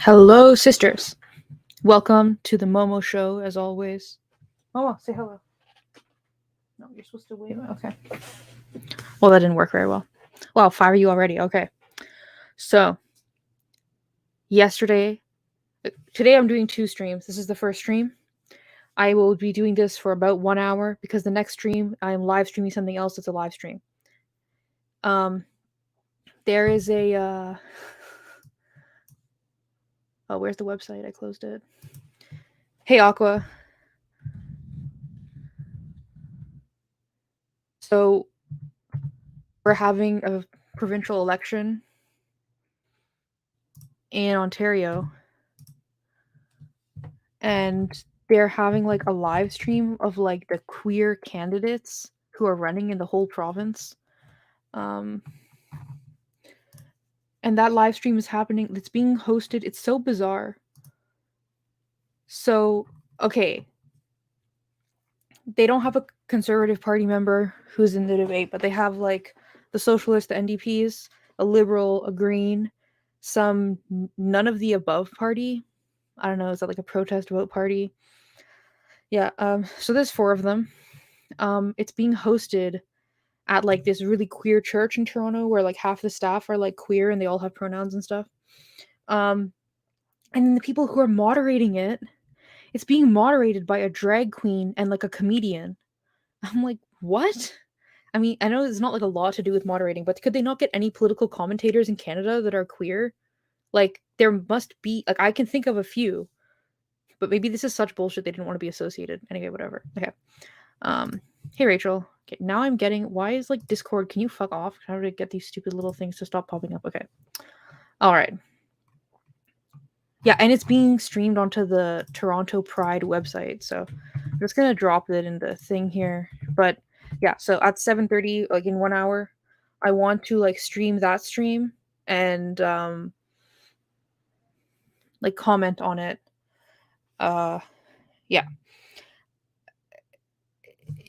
Hello, sisters. Welcome to the Momo Show, as always. Momo, say hello. No, you're supposed to wave. Okay. Well, that didn't work very well. Wow, 5 of you already. Okay. So, today I'm doing 2 streams. This is the first stream. I will be doing this for about 1 hour because the next stream I am live streaming something else that's a live stream. There is a oh, where's the website? I closed it. Hey, Aqua. So, we're having a provincial election in Ontario, and they're having like a live stream of like the queer candidates who are running in the whole province. And that live stream is happening. It's being hosted. It's so bizarre. So, okay. They don't have a Conservative Party member who's in the debate, but they have like the Socialist, the NDPs, a Liberal, a Green, some none of the above party. I don't know, is that like a protest vote party? Yeah, so there's 4 of them. It's being hosted at like this really queer church in Toronto where like half the staff are like queer and they all have pronouns and stuff. And then the people who are moderating it's being moderated by a drag queen and like a comedian. I'm like, what? I mean, I know it's not like a lot to do with moderating, but could they not get any political commentators in Canada that are queer? Like, there must be, like, I can think of a few, but maybe this is such bullshit they didn't want to be associated. Anyway, whatever. Okay. Hey, Rachel. Okay, now I'm getting, why is like Discord, can you fuck off? How do I get these stupid little things to stop popping up? Okay. All right. Yeah, and it's being streamed onto the Toronto Pride website. So I'm just going to drop it in the thing here. But yeah, so at 7:30, like in 1 hour, I want to like stream that stream and like comment on it. Yeah.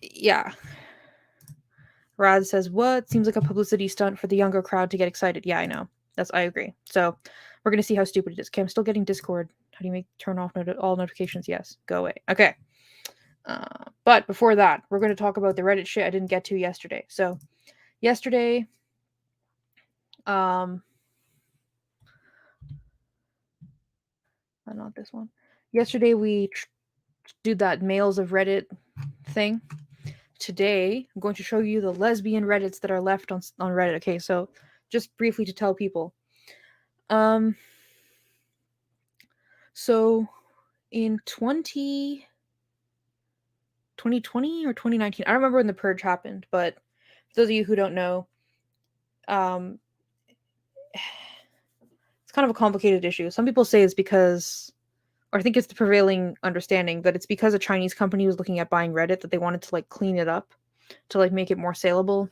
Yeah. Rad says, what? Seems like a publicity stunt for the younger crowd to get excited. Yeah, I know. I agree. So we're going to see how stupid it is. Okay, I'm still getting Discord. How do you turn off all notifications? Yes. Go away. Okay. But before that, we're going to talk about the Reddit shit I didn't get to yesterday. So yesterday, not this one. Yesterday we did that males of Reddit thing. Today, I'm going to show you the lesbian Reddits that are left on Reddit. Okay, so just briefly to tell people. So in 2020 or 2019, I don't remember when the purge happened, but for those of you who don't know, it's kind of a complicated issue. Some people say it's because, or I think it's the prevailing understanding that it's because a Chinese company was looking at buying Reddit that they wanted to like clean it up to like make it more saleable.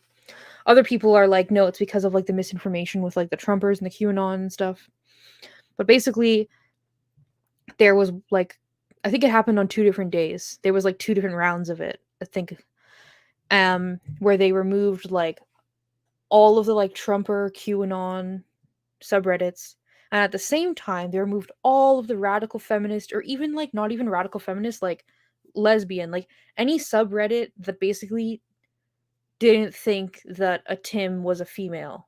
Other people are like, no, it's because of like the misinformation with like the Trumpers and the QAnon and stuff. But basically, there was like, I think it happened on 2 different days. There was like 2 different rounds of it, I think, where they removed like all of the like Trumper QAnon subreddits, and at the same time they removed all of the radical feminist, or even like not even radical feminist, like lesbian, like any subreddit that basically didn't think that a Tim was a female.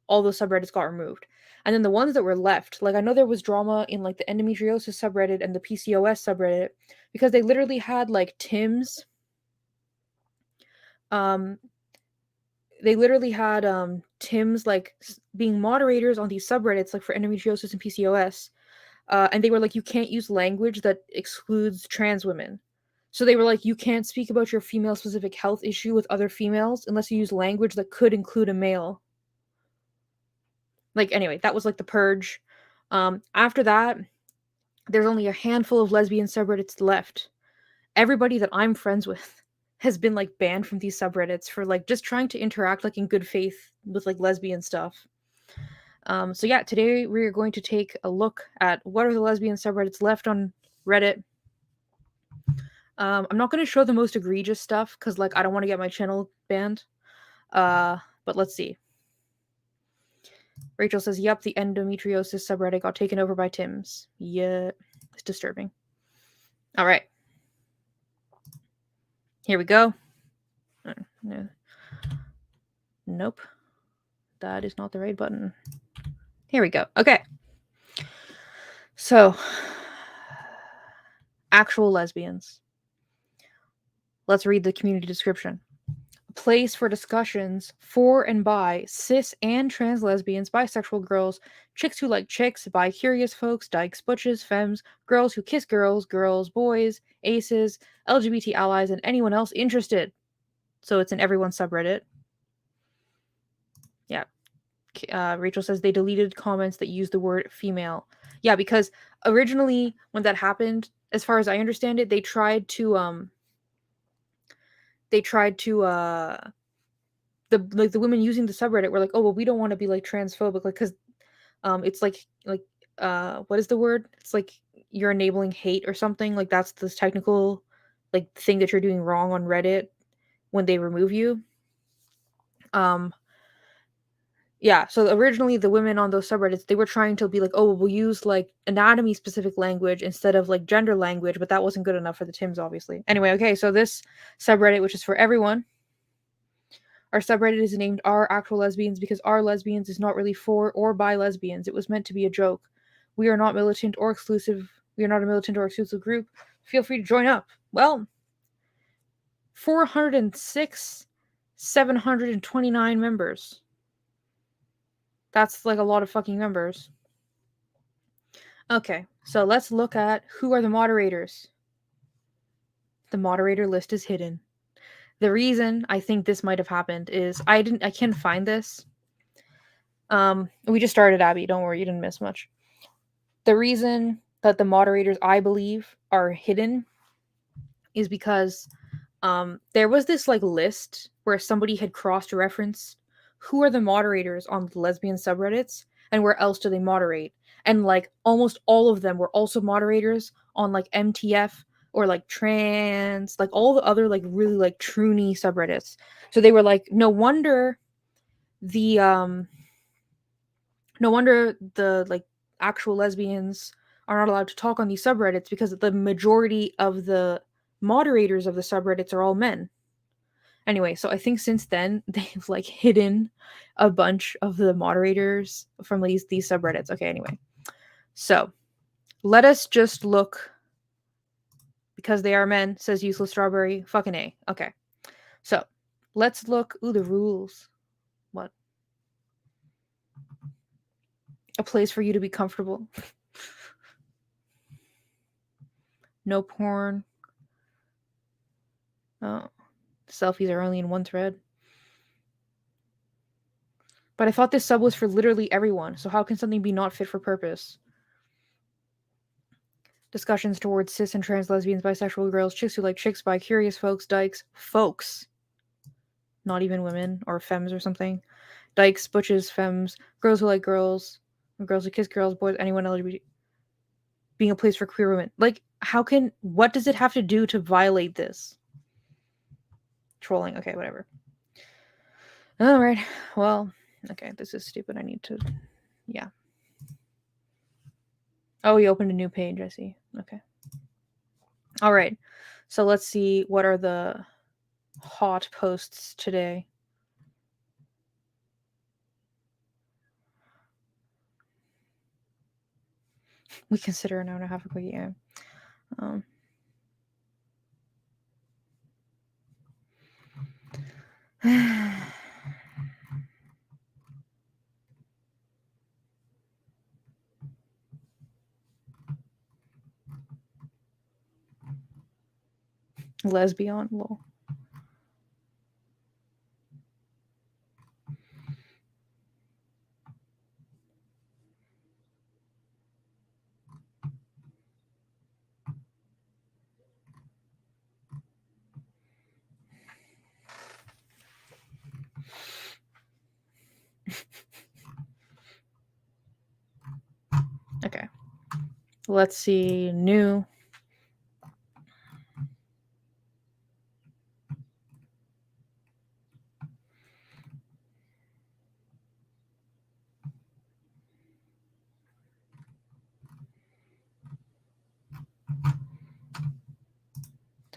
All those subreddits got removed. And then the ones that were left, like I know there was drama in like the endometriosis subreddit and the PCOS subreddit because they literally had like Tims. They literally had Tims like being moderators on these subreddits, like for endometriosis and PCOS. And they were like, you can't use language that excludes trans women. So they were like, you can't speak about your female specific health issue with other females unless you use language that could include a male. Like, anyway, that was like the purge. After that, there's only a handful of lesbian subreddits left. Everybody that I'm friends with has been like banned from these subreddits for like just trying to interact like in good faith with like lesbian stuff. So yeah, today we're going to take a look at what are the lesbian subreddits left on Reddit. I'm not going to show the most egregious stuff because like I don't want to get my channel banned. But let's see. Rachel says, yep, the endometriosis subreddit got taken over by Tims. Yeah, it's disturbing. All right. Here we go. Nope. That is not the right button. Here we go. Okay. So, actual lesbians. Let's read the community description. A place for discussions for and by cis and trans lesbians, bisexual girls, chicks who like chicks, bi-curious folks, dykes, butches, femmes, girls who kiss girls, girls, boys, aces, LGBT allies, and anyone else interested. So it's in everyone's subreddit. Yeah. Rachel says they deleted comments that used the word female. Yeah, because originally when that happened, as far as I understand it, they tried to the women using the subreddit were like, oh well, we don't want to be like transphobic, like because it's like what is the word? It's like you're enabling hate or something. Like that's the technical like thing that you're doing wrong on Reddit when they remove you. Yeah, so originally the women on those subreddits, they were trying to be like, oh, we'll use like anatomy specific language instead of like gender language, but that wasn't good enough for the Tims, obviously. Anyway, okay, so this subreddit, which is for everyone, our subreddit is named Our Actual Lesbians because Our Lesbians is not really for or by lesbians. It was meant to be a joke. We are not militant or exclusive. We are not a militant or exclusive group. Feel free to join up. Well, 406, 729 members. That's like a lot of fucking members. Okay, so let's look at who are the moderators. The moderator list is hidden. The reason I think this might have happened is I can't find this. We just started, Abby. Don't worry, you didn't miss much. The reason that the moderators, I believe, are hidden is because there was this like list where somebody had cross-referenced who are the moderators on the lesbian subreddits and where else do they moderate, and like almost all of them were also moderators on like MTF or like trans, like all the other like really like truny subreddits. So they were like, no wonder the like actual lesbians are not allowed to talk on these subreddits because the majority of the moderators of the subreddits are all men. Anyway, so I think since then they've like hidden a bunch of the moderators from these subreddits. Okay, anyway. So let us just look, because they are men, says useless strawberry. Fucking A. Okay. So let's look. Ooh, the rules. What? A place for you to be comfortable. No porn. Oh. Selfies are only in one thread. But I thought this sub was for literally everyone, so how can something be not fit for purpose? Discussions towards cis and trans lesbians, bisexual girls, chicks who like chicks, bi-curious folks, dykes, folks. Not even women, or femmes or something. Dykes, butches, femmes, girls who like girls, girls who kiss girls, boys, anyone LGBT. Being a place for queer women. Like, what does it have to do to violate this? Trolling, okay, whatever. Alright, well, okay, this is stupid. I need to, yeah. Oh, he opened a new page, I see. Okay. Alright, so let's see what are the hot posts today. We consider an hour and a half a quick game. Lesbian, lol. Okay. Let's see. New.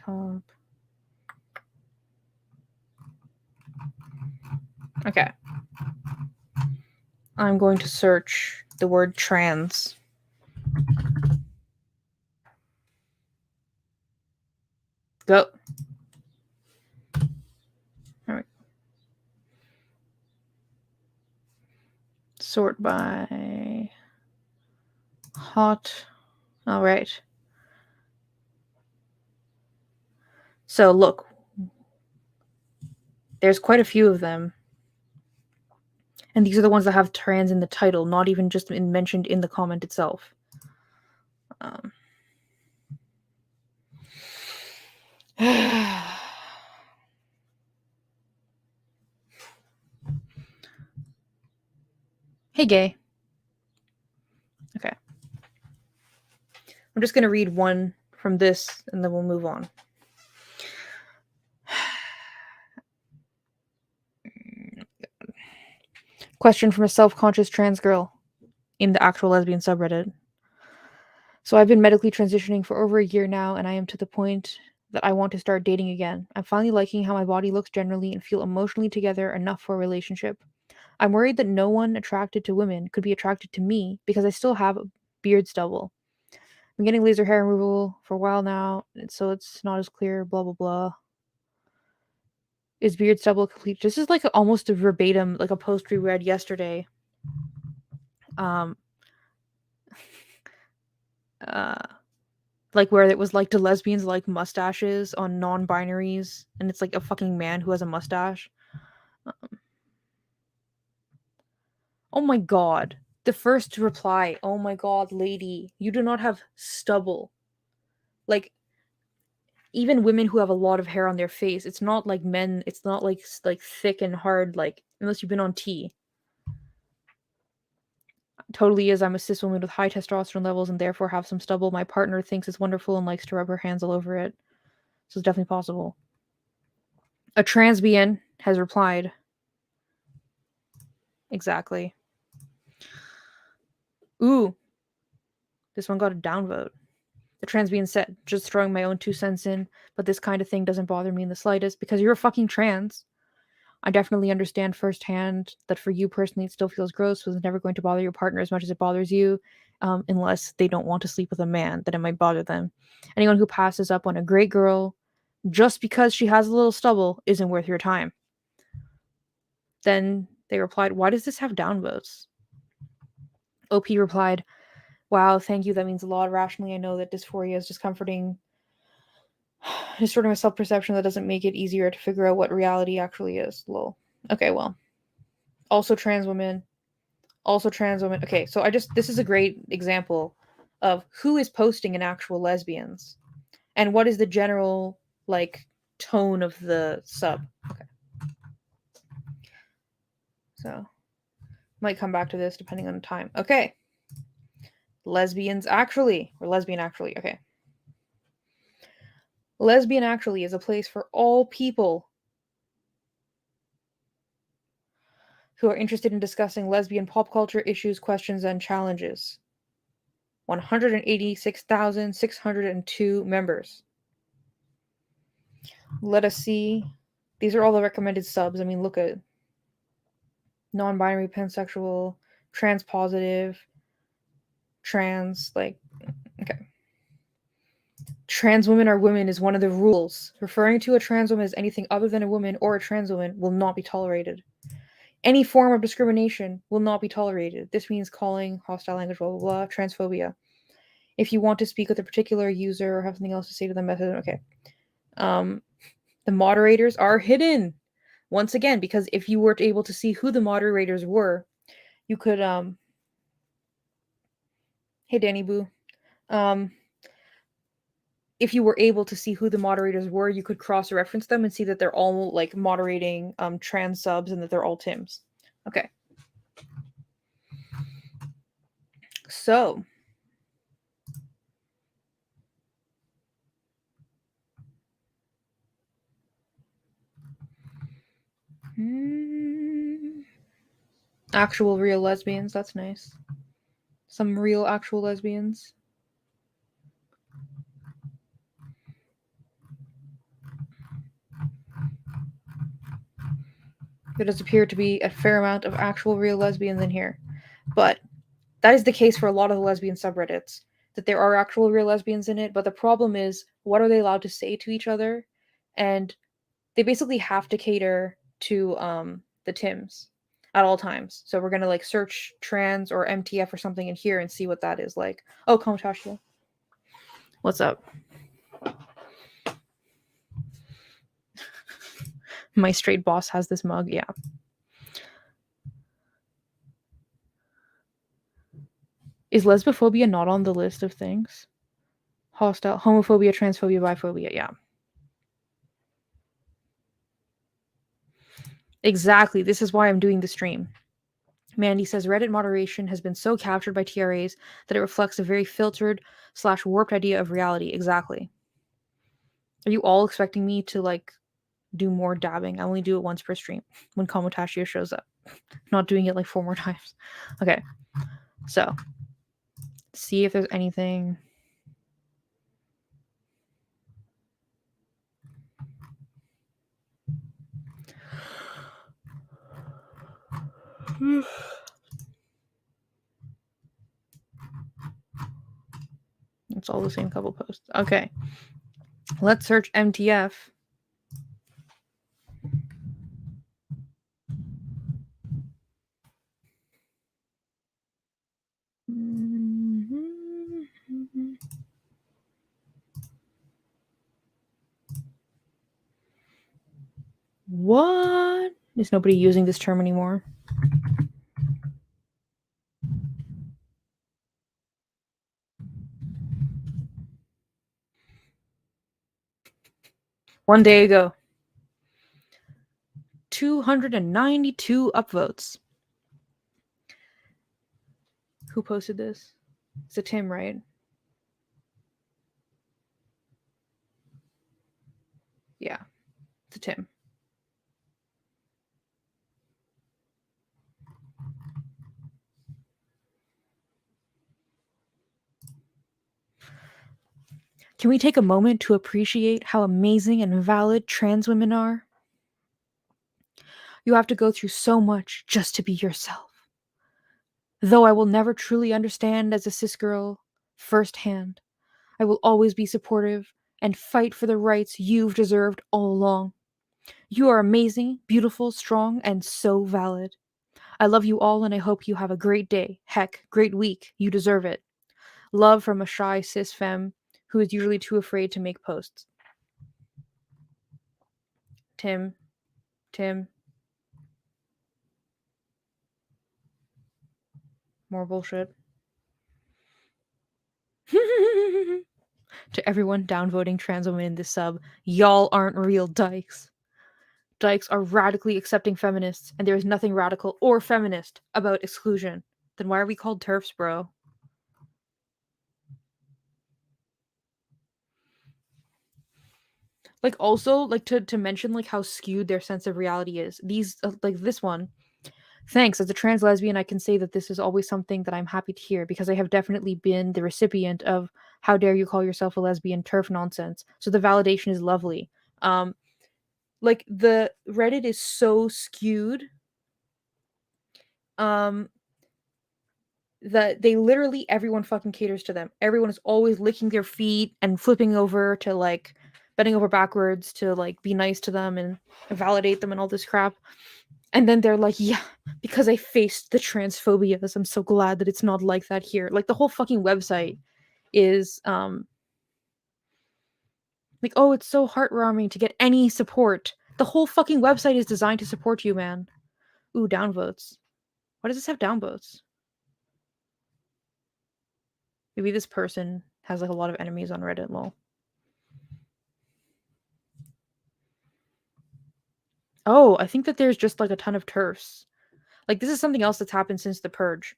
top. Okay. I'm going to search the word trans. Go. All right. Sort by hot. All right. So look, there's quite a few of them. And these are the ones that have trans in the title, not even just mentioned in the comment itself. Hey, gay. Okay. I'm just going to read one from this, and then we'll move on. Question from a self-conscious trans girl in the actual lesbian subreddit. So I've been medically transitioning for over a year now, and I am to the point that I want to start dating again. I'm finally liking how my body looks generally and feel emotionally together enough for a relationship. I'm worried that no one attracted to women could be attracted to me because I still have a beard stubble. I'm getting laser hair removal for a while now, so it's not as clear, blah, blah, blah. Is beard stubble complete? This is like almost a verbatim, like a post we read yesterday. Like where it was like, do lesbians like mustaches on non-binaries? And it's like a fucking man who has a mustache. Oh my god. The first reply, oh my god, lady, you do not have stubble. Like, even women who have a lot of hair on their face, it's not like men, it's not like thick and hard, like, unless you've been on T. Totally is. I'm a cis woman with high testosterone levels and therefore have some stubble. My partner thinks it's wonderful and likes to rub her hands all over it. So it's definitely possible. A transbian has replied. Exactly. Ooh. This one got a downvote. The transbian said, just throwing my own 2 cents in, but this kind of thing doesn't bother me in the slightest because you're a fucking trans. I definitely understand firsthand that for you personally, it still feels gross, but it's never going to bother your partner as much as it bothers you, unless they don't want to sleep with a man, then it might bother them. Anyone who passes up on a great girl just because she has a little stubble isn't worth your time. Then they replied, why does this have downvotes? OP replied, wow, thank you, that means a lot. Rationally, I know that dysphoria is discomforting. Distorting my self-perception that doesn't make it easier to figure out what reality actually is. Lol. Okay, well. Also trans women. Okay, so this is a great example of who is posting in actual lesbians and what is the general, like, tone of the sub. Okay. So, might come back to this depending on time. Okay. Lesbian actually. Okay. Lesbian actually is a place for all people who are interested in discussing lesbian pop culture issues, questions, and challenges. 186,602 members. Let us see. These are all the recommended subs. I mean, look at non-binary, pansexual, trans positive, trans, like, okay. Trans women are women is one of the rules. Referring to a trans woman as anything other than a woman or a trans woman will not be tolerated. Any form of discrimination will not be tolerated. This means calling, hostile language, blah, blah, blah, transphobia. If you want to speak with a particular user or have something else to say to them, okay. The moderators are hidden. Once again, because if you were able to see who the moderators were, you could, hey, Danny Boo. If you were able to see who the moderators were, you could cross-reference them and see that they're all, like, moderating trans subs and that they're all Tims. Okay. So. Actual real lesbians, that's nice. Some real actual lesbians. There does appear to be a fair amount of actual real lesbians in here. But that is the case for a lot of the lesbian subreddits, that there are actual real lesbians in it, but the problem is, what are they allowed to say to each other? And they basically have to cater to the Tims at all times. So we're gonna like search trans or MTF or something in here and see what that is like. Oh, Komatashia. What's up? My straight boss has this mug, yeah. Is lesbophobia not on the list of things? Hostile, homophobia, transphobia, biphobia, yeah. Exactly. This is why I'm doing the stream. Mandy says Reddit moderation has been so captured by TRAs that it reflects a very filtered / warped idea of reality. Exactly. Are you all expecting me to like do more dabbing? I only do it once per stream when Komotashio shows up. Not doing it like 4 more times. Okay. So, see if there's anything. It's all the same couple posts. Okay. Let's search MTF. What? Is nobody using this term anymore? One day ago. 292 upvotes. Who posted this? It's a Tim, right? Yeah, it's a Tim. Can we take a moment to appreciate how amazing and valid trans women are? You have to go through so much just to be yourself. Though I will never truly understand as a cis girl firsthand, I will always be supportive and fight for the rights you've deserved all along. You are amazing, beautiful, strong, and so valid. I love you all and I hope you have a great day. Heck, great week. You deserve it. Love from a shy cis femme who is usually too afraid to make posts. Tim. More bullshit. To everyone downvoting trans women in this sub, y'all aren't real dykes. Dykes are radically accepting feminists, and there is nothing radical or feminist about exclusion. Then why are we called TERFs, bro? Like also, like to mention like how skewed their sense of reality is. These like this one. Thanks. As a trans lesbian, I can say that this is always something that I'm happy to hear because I have definitely been the recipient of "How dare you call yourself a lesbian?" turf nonsense. So the validation is lovely. Like the Reddit is so skewed um that they literally everyone fucking caters to them. Everyone is always licking their feet and flipping over to like bending over backwards to like be nice to them and validate them and all this crap. And then they're like, yeah, because I faced the transphobias, I'm so glad that it's not like that here. Like the whole fucking website is like, oh, it's so heartwarming to get any support. The whole fucking website is designed to support you, man. Ooh, downvotes. Why does this have downvotes? Maybe this person has like a lot of enemies on Reddit, lol. Oh, I think that there's just like a ton of TERFs. Like this is something else that's happened since the purge.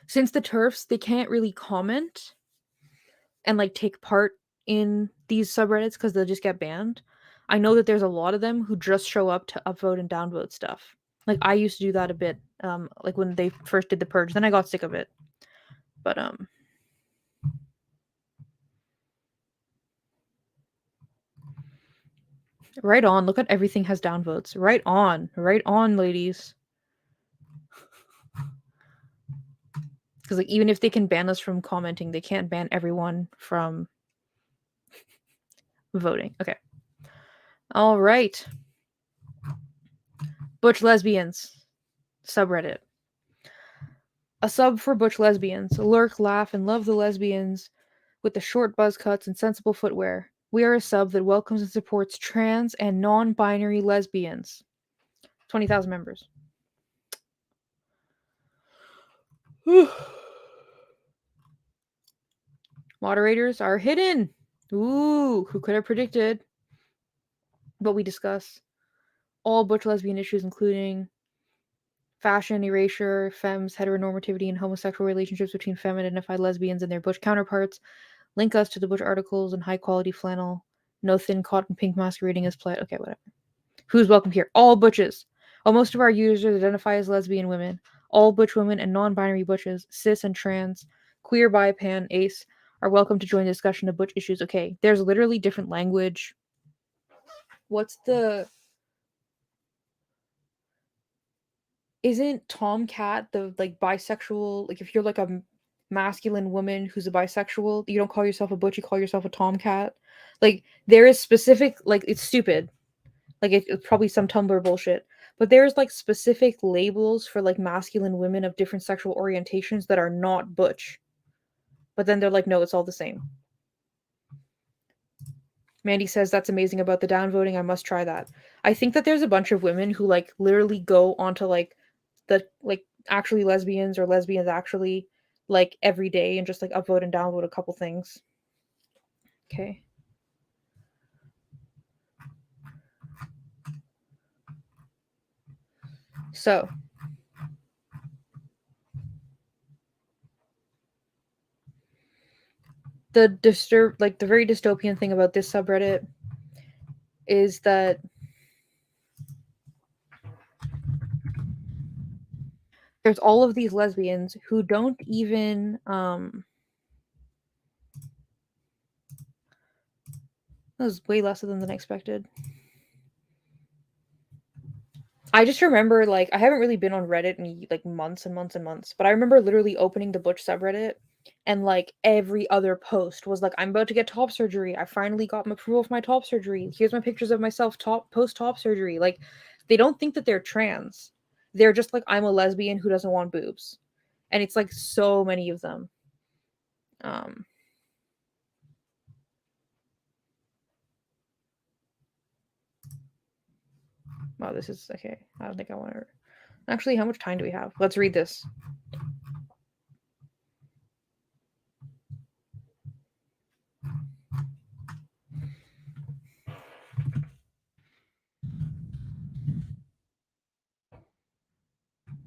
Since the TERFs, they can't really comment and like take part in these subreddits because they'll just get banned. I know that there's a lot of them who just show up to upvote and downvote stuff. Like I used to do that a bit, like when they first did the purge. Then I got sick of it. But Right on. Look at everything has downvotes. Right on. Right on, ladies. Because like even if they can ban us from commenting, they can't ban everyone from voting. Okay. All right. Butch lesbians. Subreddit. A sub for butch lesbians. Lurk, laugh, and love the lesbians with the short buzz cuts and sensible footwear. We are a sub that welcomes and supports trans and non-binary lesbians. 20,000 members. Moderators are hidden. Ooh, who could have predicted? But we discuss all butch lesbian issues, including fashion, erasure, femmes, heteronormativity, and homosexual relationships between femme identified lesbians and their butch counterparts. Link us to the butch articles and high quality flannel. No thin cotton pink masquerading as plaid. Okay, whatever. Who's welcome here? All butches. While most of our users identify as lesbian women, all butch women and non-binary butches, cis and trans, queer, bi, pan, ace, are welcome to join the discussion of butch issues. Okay, there's literally different language. What's the... Isn't Tomcat the, like, bisexual... Like, if you're, like, a masculine woman who's a bisexual, you don't call yourself a butch, you call yourself a Tomcat? Like, there is specific... Like, it's stupid. Like it's probably some Tumblr bullshit. But there's like specific labels for like masculine women of different sexual orientations that are not butch. But then they're like, no, it's all the same. Mandy says that's amazing about the downvoting. I must try that. I think that there's a bunch of women who like literally go onto like the like actually lesbians or lesbians actually like every day and just like upvote and downvote a couple things. Okay. So the very dystopian thing about this subreddit is that there's all of these lesbians who don't even that was way less than I expected. I just remember like I haven't really been on Reddit in like months and months and months, but I remember literally opening the Butch subreddit and like every other post was like, I'm about to get top surgery. I finally got my approval for my top surgery. Here's my pictures of myself post top surgery. Like they don't think that they're trans. They're just like, I'm a lesbian who doesn't want boobs. And it's like so many of them. Um Wow, this is okay. I don't think I want to. Actually, how much time do we have? Let's read this.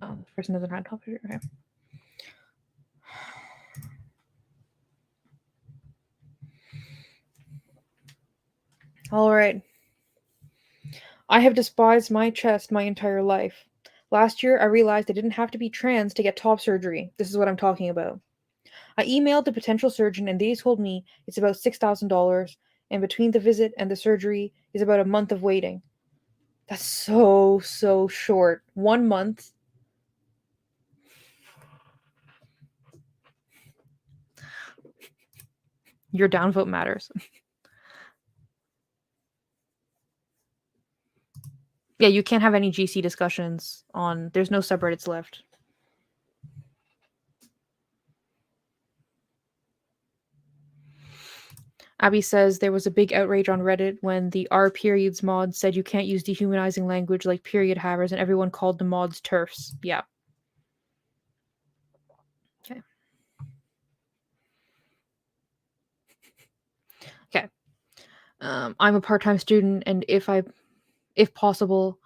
Oh, this person doesn't have top surgery. Okay. All right. I have despised my chest my entire life. Last year, I realized I didn't have to be trans to get top surgery. This is what I'm talking about. I emailed the potential surgeon and they told me it's about $6,000, and between the visit and the surgery is about a month of waiting. That's so short. 1 month. Your downvote matters. Yeah, you can't have any GC discussions on. There's no subreddits left. Abby says there was a big outrage on Reddit when the R periods mod said you can't use dehumanizing language like period havers, and everyone called the mods TERFs. Yeah. Okay. Okay. I'm a part-time student, and if possible,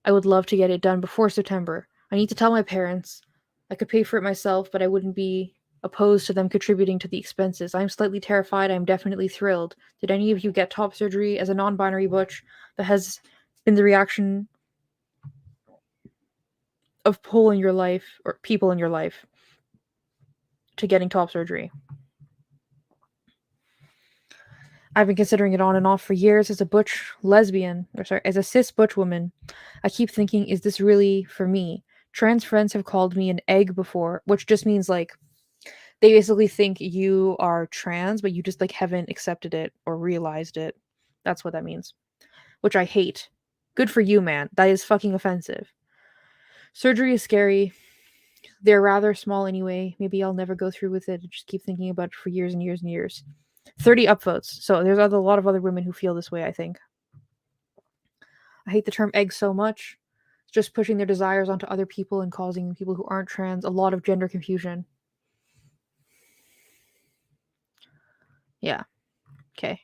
I would love to get it done before September. I need to tell my parents. I could pay for it myself, but I wouldn't be opposed to them contributing to the expenses. I'm slightly terrified. I'm definitely thrilled. Did any of you get top surgery as a non-binary butch? That has been the reaction of people in your life to getting top surgery. I've been considering it on and off for years as a butch lesbian, or sorry, as a cis butch woman. I keep thinking, is this really for me? Trans friends have called me an egg before, which just means like they basically think you are trans, but you just like haven't accepted it or realized it. That's what that means. Which I hate. Good for you, man. That is fucking offensive. Surgery is scary. They're rather small anyway. Maybe I'll never go through with it. I just keep thinking about it for years and years and years. 30 upvotes. So there's a lot of other women who feel this way, I think. I hate the term egg so much. It's just pushing their desires onto other people and causing people who aren't trans a lot of gender confusion. Yeah. Okay.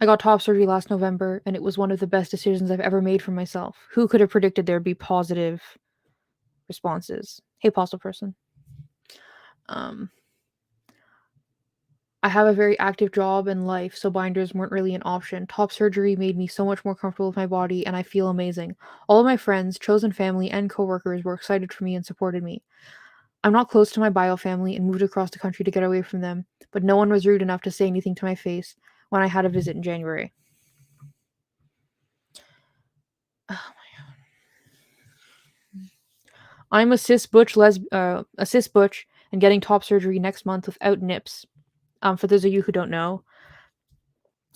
I got top surgery last November, and it was one of the best decisions I've ever made for myself. Who could have predicted there'd be positive responses? Hey, postal person. Um, I have a very active job and life, so binders weren't really an option. Top surgery made me so much more comfortable with my body, and I feel amazing. All of my friends, chosen family, and coworkers were excited for me and supported me. I'm not close to my bio family and moved across the country to get away from them, but no one was rude enough to say anything to my face when I had a visit in January. I'm a cis butch and getting top surgery next month without nips. For those of you who don't know,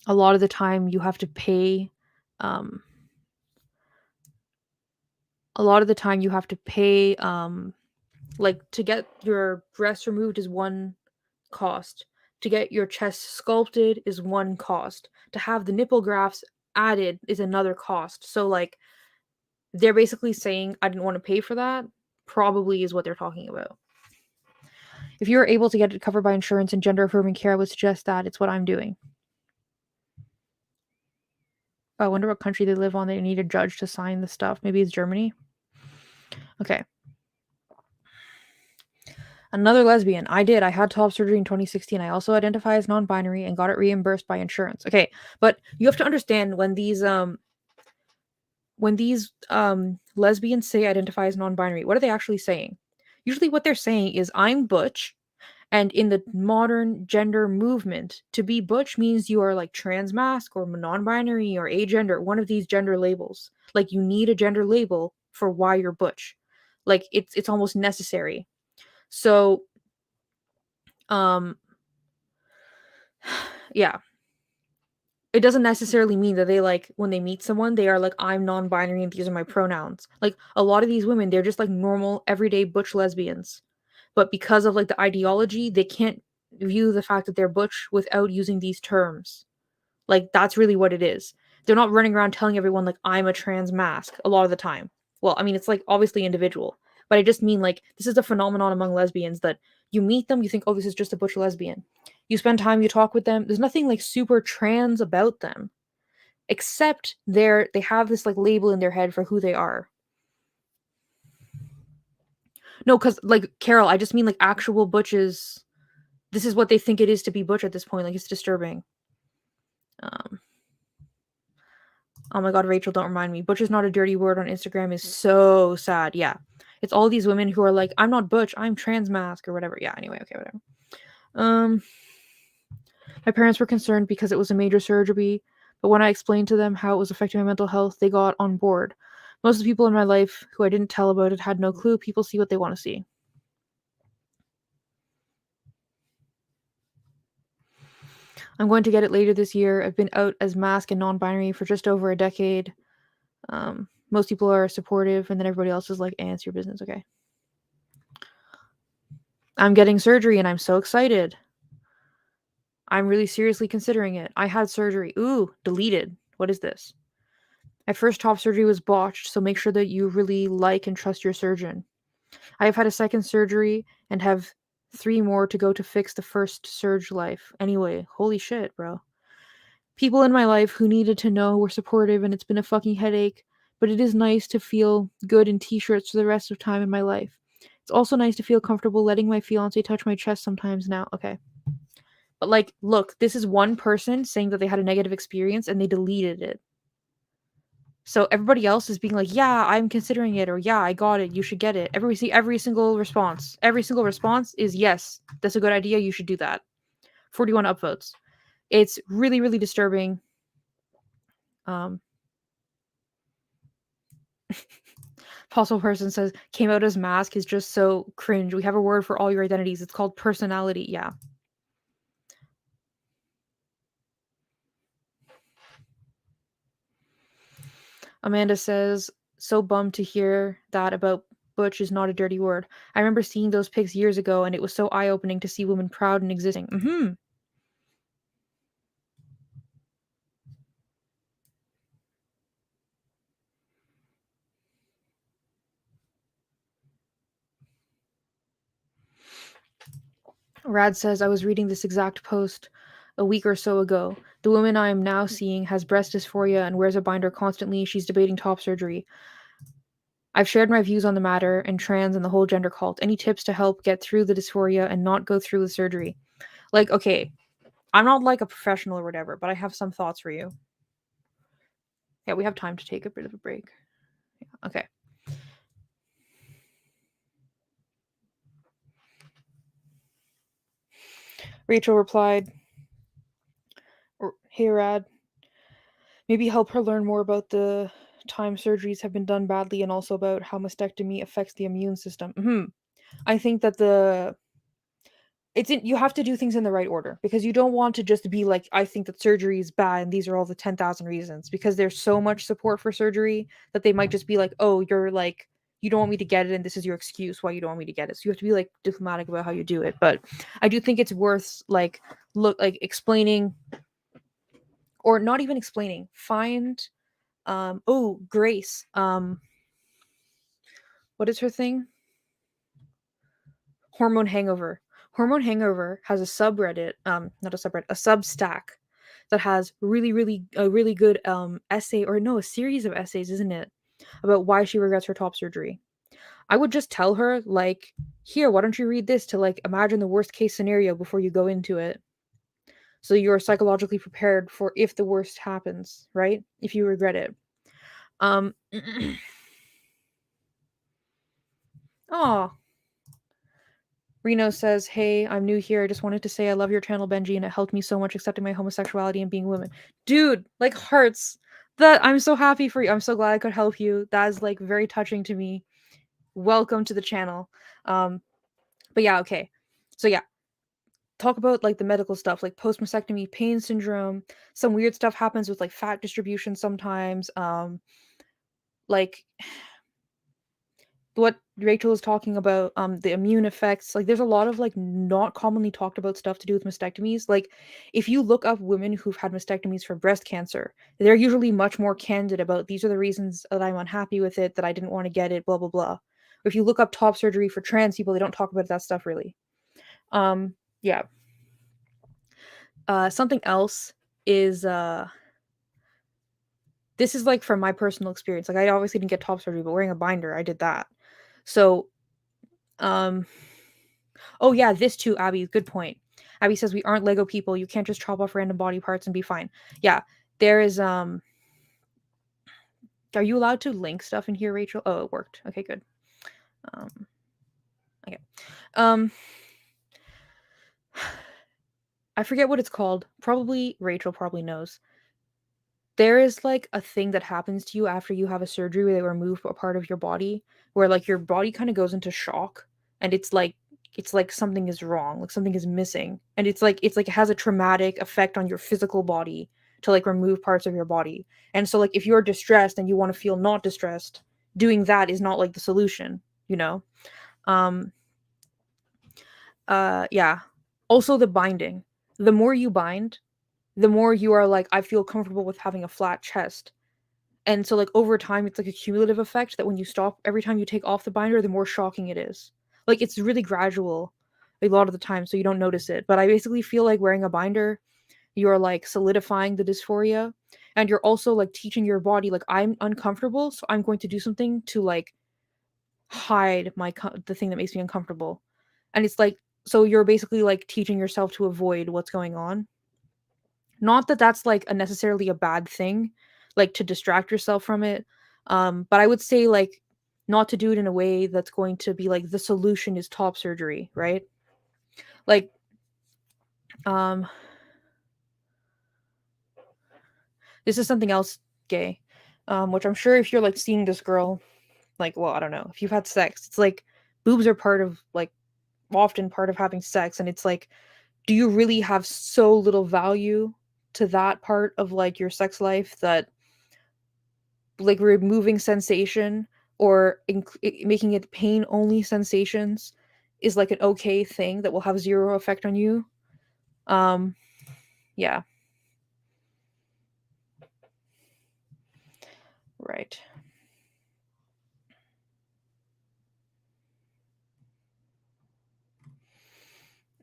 a lot of the time you have to pay um a lot of the time you have to pay like to get your breast removed is one cost. To get your chest sculpted is one cost. To have the nipple grafts added is another cost. So like they're basically saying I didn't want to pay for that, probably is what they're talking about. If you're able to get it covered by insurance and gender affirming care, I would suggest that. It's what I'm doing. Oh, I wonder what country they live on. They need a judge to sign the stuff. Maybe it's Germany. Okay. Another lesbian. I did. I had top surgery in 2016. I also identify as non-binary and got it reimbursed by insurance. Okay, but you have to understand when these lesbians say identify as non-binary, what are they actually saying? Usually what they're saying is I'm butch, and in the modern gender movement, to be butch means you are like trans masc or non-binary or agender, one of these gender labels. Like you need a gender label for why you're butch. Like it's almost necessary. So um yeah, it doesn't necessarily mean that they like when they meet someone they are like I'm non-binary and these are my pronouns. Like a lot of these women they're just like normal everyday butch lesbians. But because of like the ideology, they can't view the fact that they're butch without using these terms. Like that's really what it is. They're not running around telling everyone like I'm a trans masc a lot of the time. Well, I mean it's like obviously individual, but I just mean like this is a phenomenon among lesbians that you meet them, you think, oh, this is just a butch lesbian. You spend time, you talk with them. There's nothing like super trans about them, except they have this like label in their head for who they are. No, because like Carol, I just mean like actual butches. This is what they think it is to be butch at this point. Like it's disturbing. Um, oh my god, Rachel, don't remind me. Butch is not a dirty word on Instagram is so sad. Yeah, it's all these women who are like, I'm not butch, I'm trans masc or whatever. Yeah. Anyway, okay, whatever. Um, my parents were concerned because it was a major surgery, but when I explained to them how it was affecting my mental health, they got on board. Most of the people in my life who I didn't tell about it had no clue. People see what they want to see. I'm going to get it later this year. I've been out as masc and non-binary for just over a decade. Most people are supportive, and then everybody else is like, it's your business, okay? I'm getting surgery, and I'm so excited. I'm really seriously considering it. I had surgery. Ooh, deleted. What is this? My first top surgery was botched, so make sure that you really like and trust your surgeon. I have had a second surgery and have 3 more to go to fix the first surge life. Anyway, holy shit, bro. People in my life who needed to know were supportive, and it's been a fucking headache, but it is nice to feel good in t-shirts for the rest of time in my life. It's also nice to feel comfortable letting my fiance touch my chest sometimes now. Okay. But like, look, this is one person saying that they had a negative experience and they deleted it. So everybody else is being like, "Yeah, I'm considering it," or "Yeah, I got it. You should get it." Every single response is yes. That's a good idea. You should do that. 41 upvotes. It's really really disturbing. Um, Possible person says came out as mask is just so cringe. We have a word for all your identities. It's called personality. Yeah. Amanda says, so bummed to hear that about Butch is not a dirty word. I remember seeing those pics years ago and it was so eye opening to see women proud and existing. Rad says, I was reading this exact post a week or so ago. The woman I am now seeing has breast dysphoria and wears a binder constantly. She's debating top surgery. I've shared my views on the matter and trans and the whole gender cult. Any tips to help get through the dysphoria and not go through the surgery? Like, okay, I'm not like a professional or whatever, but I have some thoughts for you. Yeah, we have time to take a bit of a break. Okay. Rachel replied, Hey, Rad, maybe help her learn more about the time surgeries have been done badly and also about how mastectomy affects the immune system. I think that you have to do things in the right order because you don't want to just be like, I think that surgery is bad and these are all the 10,000 reasons, because there's so much support for surgery that they might just be like, oh, you're like, you don't want me to get it and this is your excuse why you don't want me to get it. So you have to be like diplomatic about how you do it. But I do think it's worth like explaining, or not even explaining, find Grace, what is her thing? Hormone Hangover. Hormone Hangover has a subreddit, not a subreddit, a Substack that has a really good essay, or no, a series of essays, isn't it, about why she regrets her top surgery. I would just tell her like, here, why don't you read this to like imagine the worst case scenario before you go into it, so you're psychologically prepared for if the worst happens, right? If you regret it. Um. Oh, Reno says, Hey, I'm new here. I just wanted to say I love your channel, Benji, and it helped me so much accepting my homosexuality and being a woman. Dude, like hearts. That I'm so happy for you. I'm so glad I could help you. That is like very touching to me. Welcome to the channel. Um, but yeah, okay. So yeah, talk about like the medical stuff, like post mastectomy pain syndrome. Some weird stuff happens with like fat distribution sometimes. Like what Rachel is talking about, the immune effects, like there's a lot of like not commonly talked about stuff to do with mastectomies. Like if you look up women who've had mastectomies for breast cancer, they're usually much more candid about these are the reasons that I'm unhappy with it, that I didn't want to get it, blah blah blah. If you look up top surgery for trans people, they don't talk about that stuff really. Yeah. Something else is this is like from my personal experience. Like I obviously didn't get top surgery, but wearing a binder, I did that. So um oh yeah, this too, Abby. Good point. Abby says we aren't Lego people. You can't just chop off random body parts and be fine. Yeah, there is. Are you allowed to link stuff in here, Rachel? Oh, it worked. Okay, good. Um, okay. Um, I forget what it's called. Probably Rachel probably knows. There is like a thing that happens to you after you have a surgery where they remove a part of your body, where like your body kind of goes into shock, and it's like something is wrong, like something is missing, and it's like it has a traumatic effect on your physical body to like remove parts of your body. And so like if you're distressed and you want to feel not distressed, doing that is not like the solution, you know. Um yeah. Also the binding. The more you bind, the more you are like, I feel comfortable with having a flat chest. And so like over time it's like a cumulative effect that when you stop, every time you take off the binder, the more shocking it is. Like it's really gradual a lot of the time, so you don't notice it. But I basically feel like wearing a binder, you're like solidifying the dysphoria, and you're also like teaching your body like, I'm uncomfortable, so I'm going to do something to like hide the thing that makes me uncomfortable. And it's like, so you're basically like teaching yourself to avoid what's going on. Not that that's like a necessarily a bad thing. like to distract yourself from it. But I would say like not to do it in a way that's going to be like the solution is top surgery, right? Like um this is something else gay. Which I'm sure if you're like seeing this girl, like, well, I don't know, if you've had sex, it's like boobs are part of like often part of having sex, and it's like, do you really have so little value to that part of like your sex life that like removing sensation or making it pain only sensations is like an okay thing that will have zero effect on you? um yeah, right.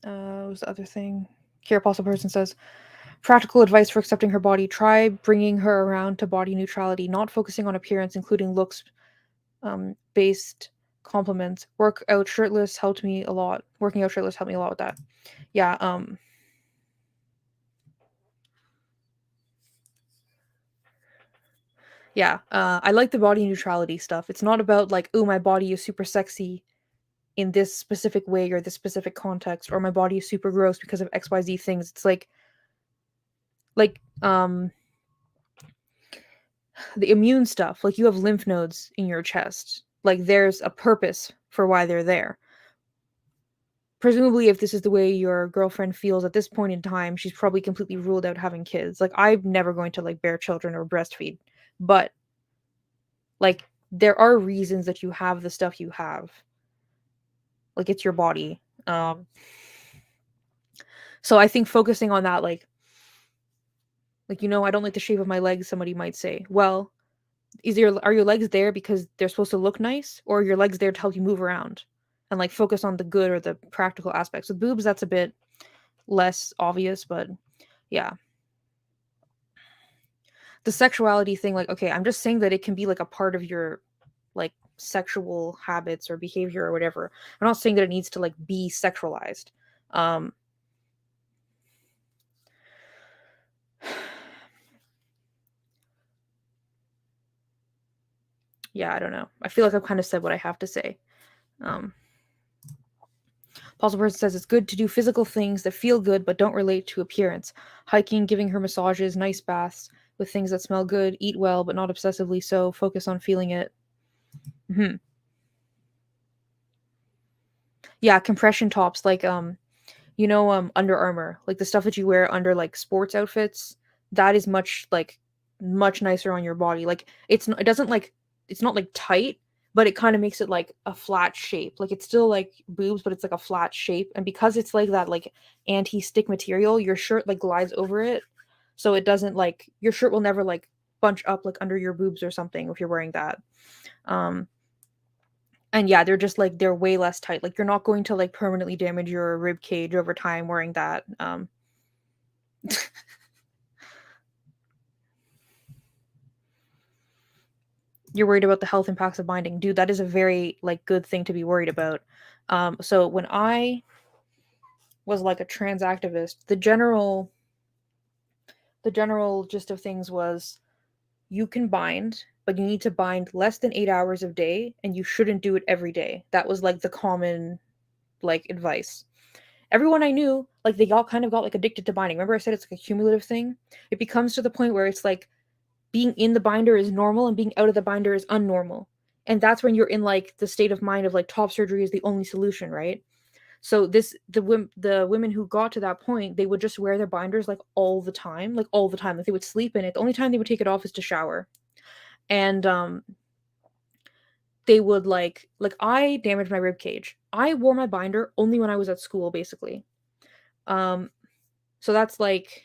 What was the other thing here? Apostle person says practical advice for accepting her body: try bringing her around to body neutrality, not focusing on appearance, including looks based compliments. Working out shirtless helped me a lot with that. Yeah. Yeah, I like the body neutrality stuff. It's not about like, oh, my body is super sexy in this specific way or this specific context, or my body is super gross because of XYZ things. It's like the immune stuff. Like you have lymph nodes in your chest. Like there's a purpose for why they're there. Presumably, if this is the way your girlfriend feels at this point in time, she's probably completely ruled out having kids. Like I'm never going to like bear children or breastfeed, but like there are reasons that you have the stuff you have. Like it's your body. So I think focusing on that, like I don't like the shape of my legs, somebody might say. Well, are your legs there because they're supposed to look nice, or are your legs there to help you move around? And like focus on the good or the practical aspects. With boobs, that's a bit less obvious, but yeah. The sexuality thing, like, okay, I'm just saying that it can be like a part of your like sexual habits or behavior or whatever. I'm not saying that it needs to like be sexualized. Um yeah, I don't know. I feel like I've kind of said what I have to say. Um Apostle Person says it's good to do physical things that feel good but don't relate to appearance. Hiking, giving her massages, nice baths with things that smell good, eat well but not obsessively so, focus on feeling it. Hmm. Yeah, compression tops like Under Armour, like the stuff that you wear under like sports outfits, that is much nicer on your body. Like it doesn't like it's not like tight, but it kind of makes it like a flat shape. Like it's still like boobs, but it's like a flat shape. And because it's like that like anti-stick material, your shirt like glides over it. So it doesn't like your shirt will never like bunch up like under your boobs or something if you're wearing that. Um and yeah, they're way less tight. Like you're not going to like permanently damage your rib cage over time wearing that. You're worried about the health impacts of binding. Dude, that is a very like good thing to be worried about. So when I was like a trans activist, the general gist of things was you can bind, but you need to bind less than 8 hours a day, and you shouldn't do it every day. That was like the common like advice. Everyone I knew, like they all kind of got like addicted to binding. Remember I said it's like a cumulative thing? It becomes to the point where it's like being in the binder is normal and being out of the binder is unnormal. And that's when you're in like the state of mind of like top surgery is the only solution, right? So the women who got to that point, they would just wear their binders like all the time, like all the time. Like they would sleep in it. The only time they would take it off is to shower. And they would like I damaged my rib cage. I wore my binder only when I was at school basically. Um So that's like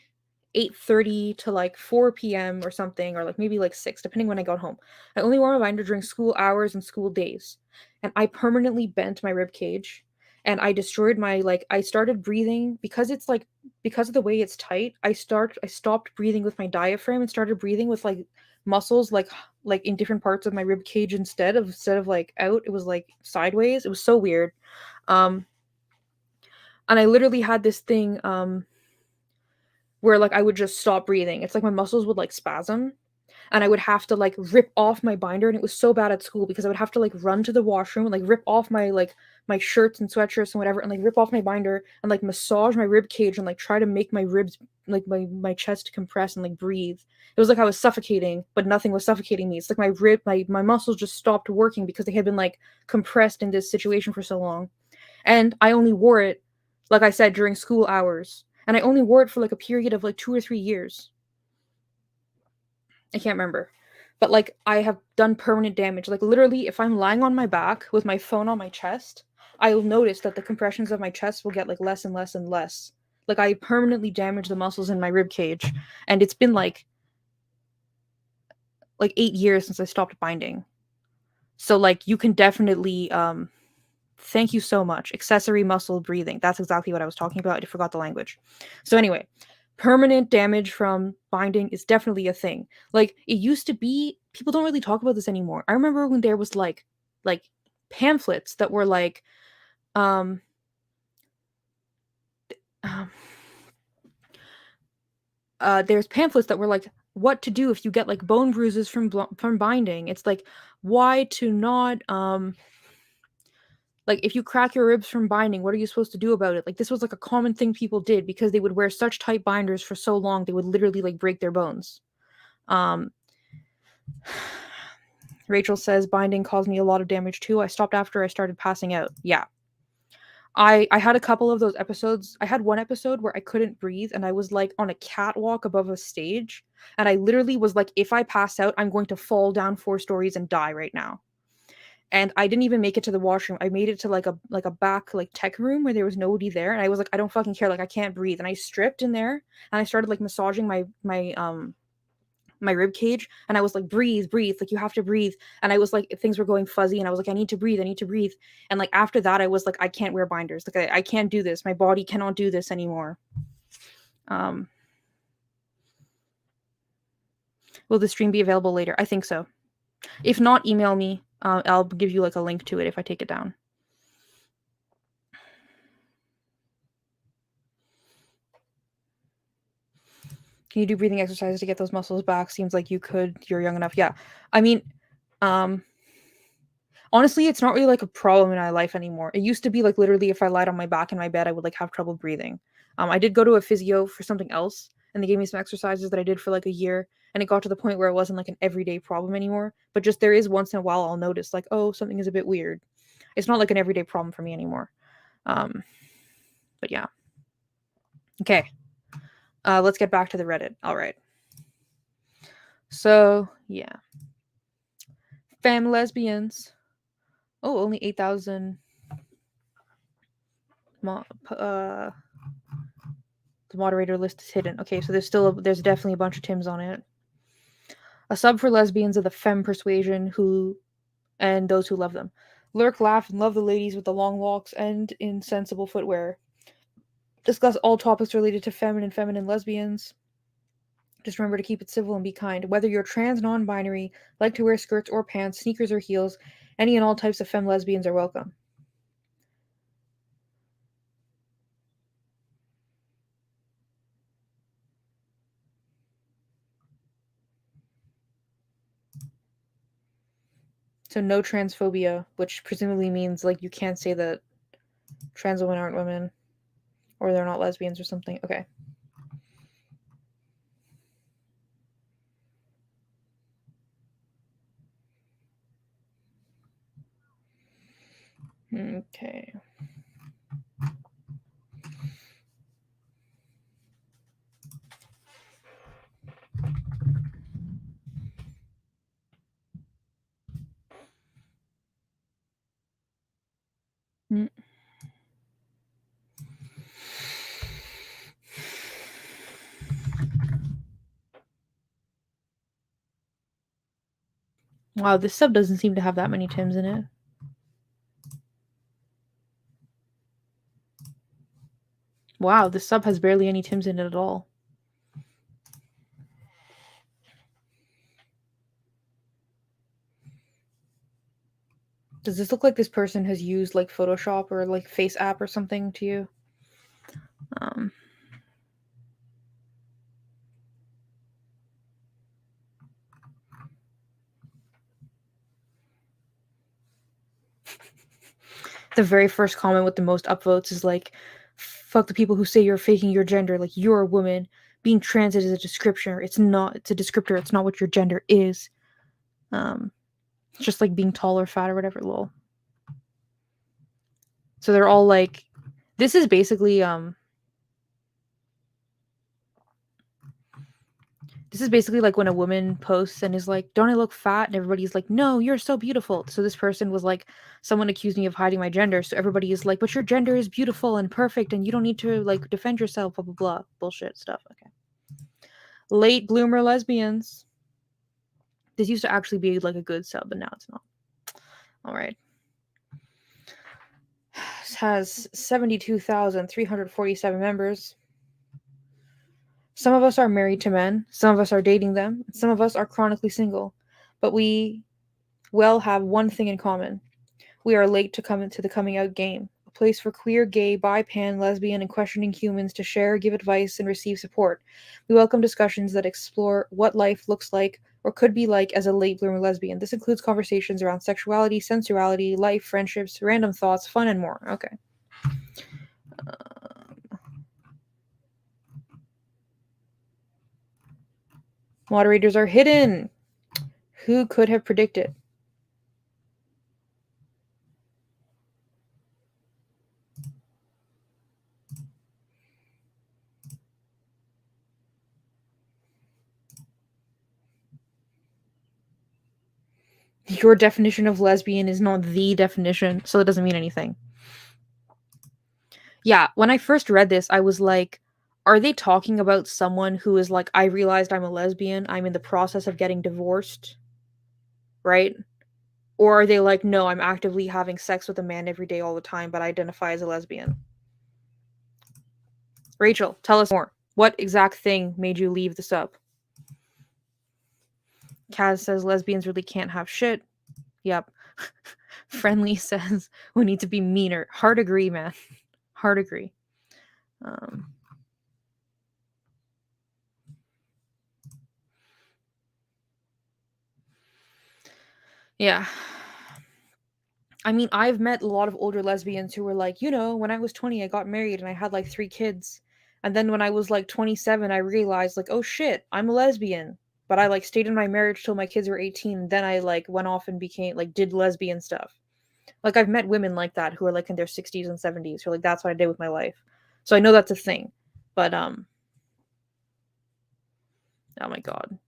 8:30 to like 4 p.m. or something, or like maybe like 6, depending when I got home. I only wore my binder during school hours and school days. And I permanently bent my rib cage, and I destroyed my I started breathing because of the way it's tight. I stopped breathing with my diaphragm and started breathing with like muscles like in different parts of my rib cage instead of like out. It was like sideways. It was so weird. Um and I literally had this thing where like I would just stop breathing. It's like my muscles would like spasm. and I would have to like rip off my binder, and it was so bad at school because I would have to like run to the washroom and like rip off my shirts and sweatshirts and whatever, and like rip off my binder and like massage my rib cage and like try to make my ribs like my chest compress and like breathe. It was like I was suffocating, but nothing was suffocating me. It's like my muscles just stopped working because they had been like compressed in this situation for so long. And I only wore it, like I said, during school hours. And I only wore it for like a period of like 2 or 3 years. I can't remember. But like I have done permanent damage. Like literally, if I'm lying on my back with my phone on my chest, I'll notice that the compressions of my chest will get like less and less and less. Like I permanently damage the muscles in my rib cage. And it's been like 8 years since I stopped binding. So like you can definitely thank you so much. Accessory muscle breathing. That's exactly what I was talking about. I forgot the language. So anyway, permanent damage from binding is definitely a thing. Like it used to be, people don't really talk about this anymore. I remember when there was like pamphlets that were like um um, there's pamphlets that were like what to do if you get like bone bruises from binding. It's like why to not like if you crack your ribs from binding, what are you supposed to do about it? Like this was like a common thing people did because they would wear such tight binders for so long they would literally like break their bones. Um Rachel says binding caused me a lot of damage too. I stopped after I started passing out. Yeah. I had a couple of those episodes. I had one episode where I couldn't breathe and I was like on a catwalk above a stage and I literally was like if I pass out, I'm going to fall down 4 stories and die right now. And I didn't even make it to the washroom. I made it to like a back like tech room where there was nobody there, and I was like, I don't fucking care, like I can't breathe. And I stripped in there, and I started like massaging my rib cage, and I was like, breathe, breathe, like you have to breathe. And I was like, things were going fuzzy, and I was like, I need to breathe, I need to breathe. And like after that, I was like, I can't wear binders, like I can't do this. My body cannot do this anymore. Um, will the stream be available later? I think so. If not, email me. I'll give you like a link to it if I take it down. Can you do breathing exercises to get those muscles back? Seems like you could. You're young enough. Yeah. I mean, um, honestly, it's not really like a problem in my life anymore. It used to be like literally if I lied on my back in my bed, I would like have trouble breathing. I did go to a physio for something else, and they gave me some exercises that I did for like a year, and it got to the point where it wasn't like an everyday problem anymore. But just there is once in a while I'll notice like, oh, something is a bit weird. It's not like an everyday problem for me anymore. Um, but yeah. Okay. Let's get back to the Reddit. All right. So yeah. Femme lesbians. Oh, only 8,000. The moderator list is hidden. Okay, so there's definitely a bunch of Tims on it. A sub for lesbians of the femme persuasion who and those who love them. Lurk, laugh, and love the ladies with the long locks and insensible footwear. Discuss all topics related to feminine lesbians. Just remember to keep it civil and be kind. Whether you're trans, non-binary, like to wear skirts or pants, sneakers or heels, any and all types of femme lesbians are welcome. So no transphobia, which presumably means like you can't say that trans women aren't women or they're not lesbians or something. Okay. Okay. Wow, this sub doesn't seem to have that many Tims in it. Wow, this sub has barely any Tims in it at all. Does this look like this person has used like Photoshop or like Face app or something to you? The very first comment with the most upvotes is like, fuck the people who say you're faking your gender. Like, you're a woman. Being trans is a descriptor. It's not. It's a descriptor. It's not what your gender is. Just like being tall or fat or whatever. Lol. So they're all like, this is basically like when a woman posts and is like, don't I look fat? And everybody's like, no, you're so beautiful. So this person was like, someone accused me of hiding my gender. So everybody is like, but your gender is beautiful and perfect and you don't need to like defend yourself, blah, blah, blah. Bullshit stuff. Okay. Late bloomer lesbians. This used to actually be like a good sub, but now it's not. All right. This has 72,347 members. Some of us are married to men, some of us are dating them, some of us are chronically single, but we have one thing in common. We are late to come into the coming out game, a place for queer, gay, bi, pan, lesbian, and questioning humans to share, give advice, and receive support. We welcome discussions that explore what life looks like or could be like as a late bloomer lesbian. This includes conversations around sexuality, sensuality, life, friendships, random thoughts, fun, and more. Okay. Moderators are hidden. Who could have predicted? Your definition of lesbian is not the definition, so it doesn't mean anything. Yeah, when I first read this, I was like, are they talking about someone who is like, I realized I'm a lesbian, I'm in the process of getting divorced, right? Or are they like, no, I'm actively having sex with a man every day all the time, but I identify as a lesbian? Rachel, tell us more. What exact thing made you leave the sub? Kaz says lesbians really can't have shit. Yep. Friendly says we need to be meaner. Hard agree, man. Hard agree. Yeah. I mean, I've met a lot of older lesbians who were like, when I was 20, I got married and I had like 3 kids. And then when I was like 27, I realized, like, oh shit, I'm a lesbian. But I like stayed in my marriage till my kids were 18. And then I like went off and became like, did lesbian stuff. Like, I've met women like that who are like in their 60s and 70s who are like, that's what I did with my life. So I know that's a thing. But, oh my God.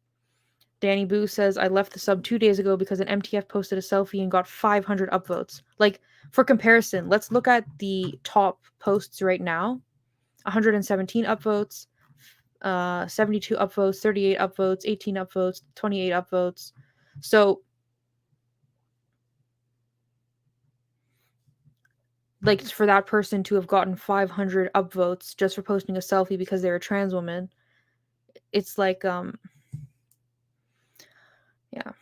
Danny Boo says, I left the sub 2 days ago because an MTF posted a selfie and got 500 upvotes. Like, for comparison, let's look at the top posts right now. 117 upvotes, 72 upvotes, 38 upvotes, 18 upvotes, 28 upvotes. So, like, for that person to have gotten 500 upvotes just for posting a selfie because they're a trans woman, it's like, yeah.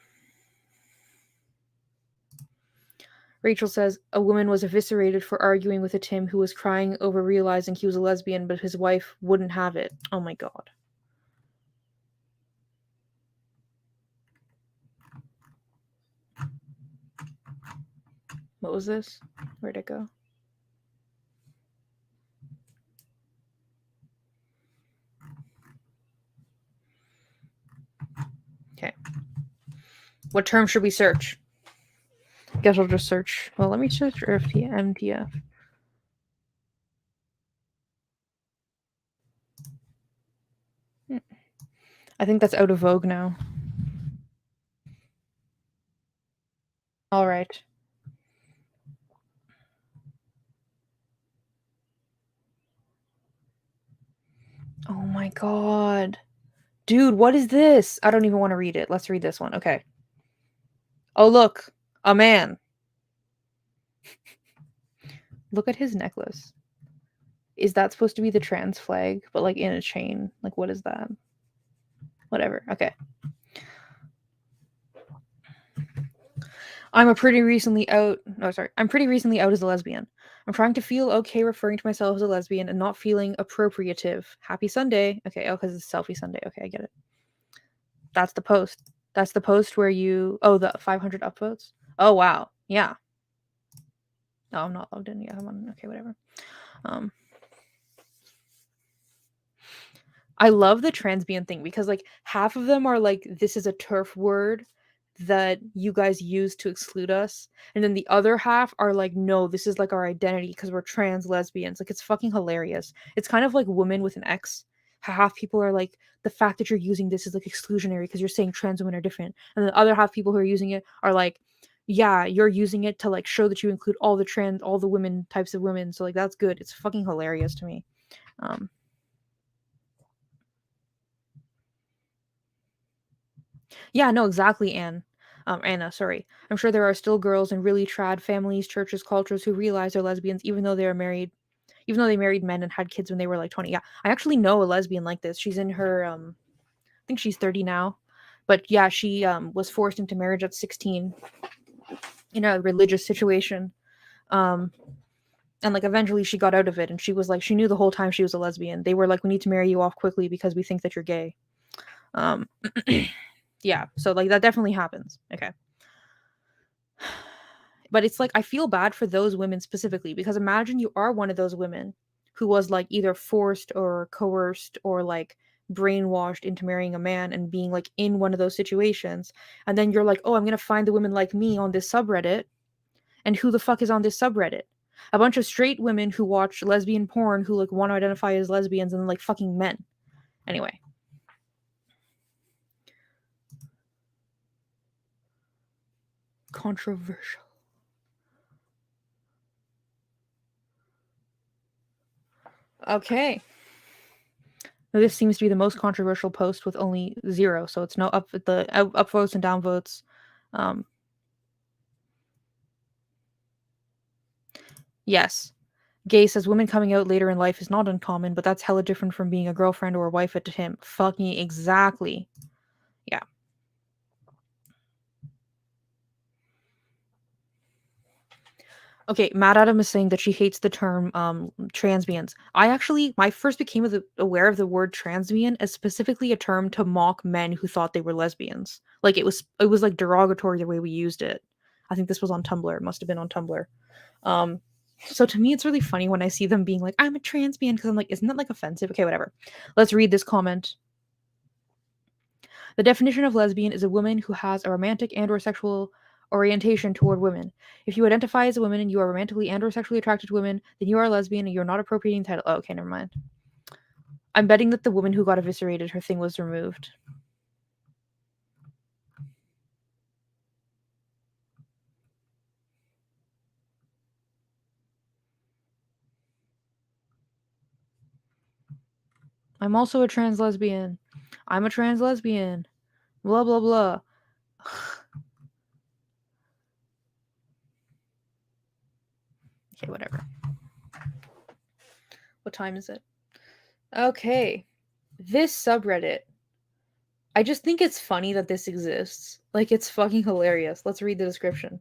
Rachel says, a woman was eviscerated for arguing with a Tim who was crying over realizing he was a lesbian, but his wife wouldn't have it. Oh my God. What was this? Where'd it go? Okay. What term should we search? Guess I'll just search. Well, let me search MTF. I think that's out of vogue now. All right. Oh my God. Dude, what is this? I don't even want to read it. Let's read this one. Okay. Oh, look. A man. Look at his necklace. Is that supposed to be the trans flag, but like in a chain? Like, what is that? Whatever. Okay. I'm pretty recently out as a lesbian. I'm trying to feel okay referring to myself as a lesbian and not feeling appropriative. Happy Sunday. Okay, because it's Selfie Sunday. Okay, I get it. That's the post. That's the post where the 500 upvotes. Oh, wow. Yeah. Oh, I'm not logged in. Yeah, I'm on. Okay, whatever. I love the transbian thing because like half of them are like this is a turf word that you guys use to exclude us, and then the other half are like no, this is like our identity because we're trans lesbians. Like it's fucking hilarious. It's kind of like women with an X. Half people are like the fact that you're using this is like exclusionary because you're saying trans women are different, and the other half people who are using it are like yeah, you're using it to like show that you include all the women types of women. So like that's good. It's fucking hilarious to me. Um, Yeah, no, exactly, Anna, sorry. I'm sure there are still girls in really trad families, churches, cultures who realize they're lesbians even though they're married, even though they married men and had kids when they were like 20. Yeah, I actually know a lesbian like this. She's in her, I think she's 30 now, but yeah, she was forced into marriage at 16 in a religious situation. Um, and like eventually she got out of it, and she was like, she knew the whole time she was a lesbian. They were like, we need to marry you off quickly because we think that you're gay. Um, yeah, so like that definitely happens. Okay. But it's like I feel bad for those women specifically because imagine you are one of those women who was like either forced or coerced or like brainwashed into marrying a man and being like in one of those situations, and then you're like, "Oh, I'm going to find the women like me on this subreddit." And who the fuck is on this subreddit? A bunch of straight women who watch lesbian porn who like want to identify as lesbians and like fucking men. Anyway, controversial. Okay. This seems to be the most controversial post with only 0, so it's no up votes and down votes. Um, yes, Gay says women coming out later in life is not uncommon, but that's hella different from being a girlfriend or a wife to him. Fucking exactly. Yeah. Okay, Mad Adam is saying that she hates the term transbians. I first became aware of the word transbian as specifically a term to mock men who thought they were lesbians. Like it was like derogatory the way we used it. I think this was on Tumblr. It must have been on Tumblr. Um, so to me, it's really funny when I see them being like, "I'm a transbian," because I'm like, "Isn't that like offensive?" Okay, whatever. Let's read this comment. The definition of lesbian is a woman who has a romantic and/or sexual orientation toward women. If you identify as a woman and you are romantically and/or sexually attracted to women, then you are a lesbian and you're not appropriating the title. Oh, okay, never mind. I'm betting that the woman who got eviscerated, her thing was removed. I'm also a trans lesbian. I'm a trans lesbian. Blah blah blah. Okay, whatever. What time is it? Okay. This subreddit. I just think it's funny that this exists. Like, it's fucking hilarious. Let's read the description.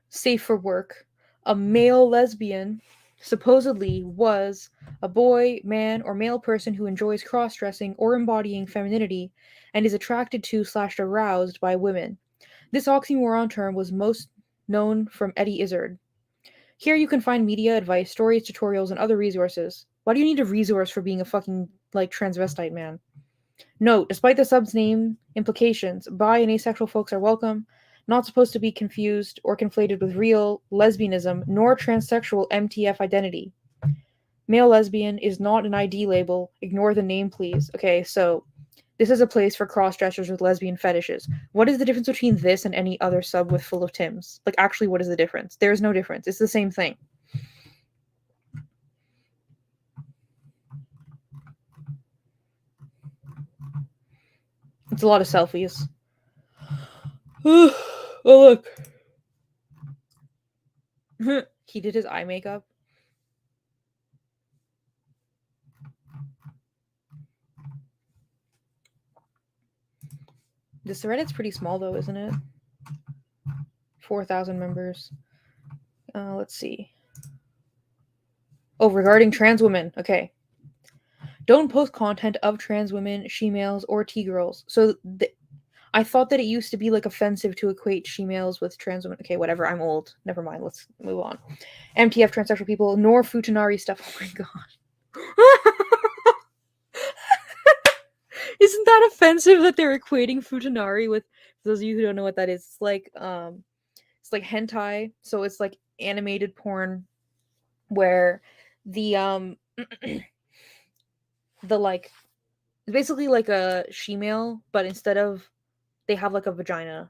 Safe for work. A male lesbian supposedly was a boy, man, or male person who enjoys cross dressing or embodying femininity and is attracted to slash aroused by women. This oxymoron term was most known from Eddie Izzard. Here you can find media, advice, stories, tutorials, and other resources. Why do you need a resource for being a fucking, like, transvestite man? Note, despite the sub's name implications, bi and asexual folks are welcome, not supposed to be confused or conflated with real lesbianism nor transsexual MTF identity. Male lesbian is not an ID label. Ignore the name, please. Okay, so this is a place for cross-dressers with lesbian fetishes. What is the difference between this and any other sub with full of Tims? Like, actually, what is the difference? There is no difference. It's the same thing. It's a lot of selfies. Oh, look. He did his eye makeup. This Reddit's pretty small, though, isn't it? 4,000 members. Let's see. Oh, regarding trans women. Okay. Don't post content of trans women, she-males, or T-girls. So I thought that it used to be like offensive to equate she-males with trans women. Okay, whatever. I'm old. Never mind. Let's move on. MTF transsexual people, nor futanari stuff. Oh my god. Isn't that offensive that they're equating futanari with? For those of you who don't know what that is, it's like hentai. So it's like animated porn where the the like it's basically like a she-male, but instead of they have like a vagina.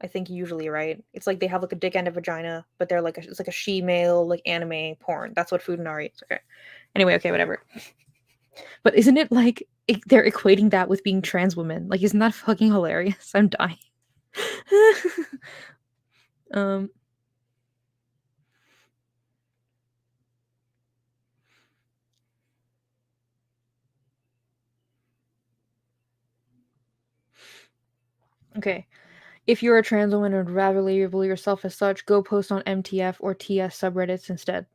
I think usually, right? It's like they have like a dick and a vagina, but they're like it's like a she-male like anime porn. That's what futanari is. Okay. Anyway, okay, whatever. But isn't it like they're equating that with being trans women? Like, isn't that fucking hilarious? I'm dying. um. Okay. If you're a trans woman and would rather label yourself as such, go post on MTF or TS subreddits instead.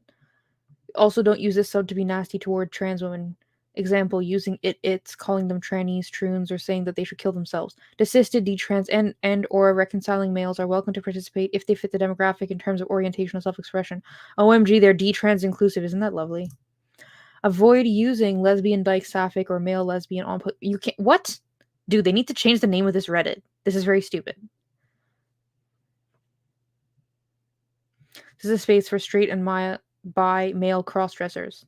Also, don't use this sub to be nasty toward trans women. Example, using it's, calling them trannies, troons, or saying that they should kill themselves. Desisted, detrans, and or reconciling males are welcome to participate if they fit the demographic in terms of orientation and self-expression. OMG, they're detrans inclusive. Isn't that lovely? Avoid using lesbian, dyke, sapphic, or male lesbian on put. You can't. What? Dude, they need to change the name of this Reddit. This is very stupid. This is a space for straight and bi male cross-dressers.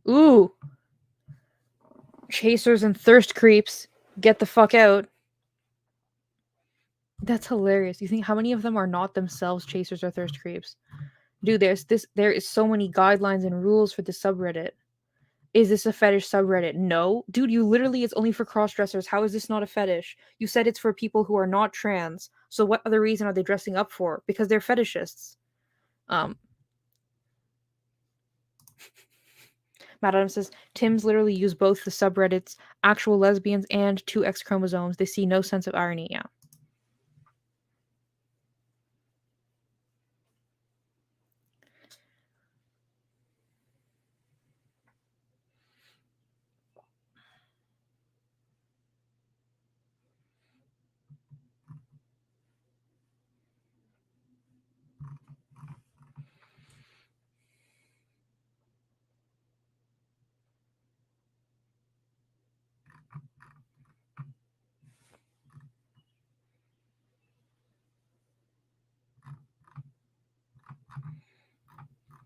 Ooh. Chasers and thirst creeps. Get the fuck out. That's hilarious. You think how many of them are not themselves chasers or thirst creeps? Dude, there is so many guidelines and rules for the subreddit. Is this a fetish subreddit? No. Dude, you literally it's only for cross-dressers. How is this not a fetish? You said it's for people who are not trans. So what other reason are they dressing up for? Because they're fetishists. Matt Adams says Tims literally use both the subreddits, actual lesbians and two X chromosomes. They see no sense of irony. Yeah.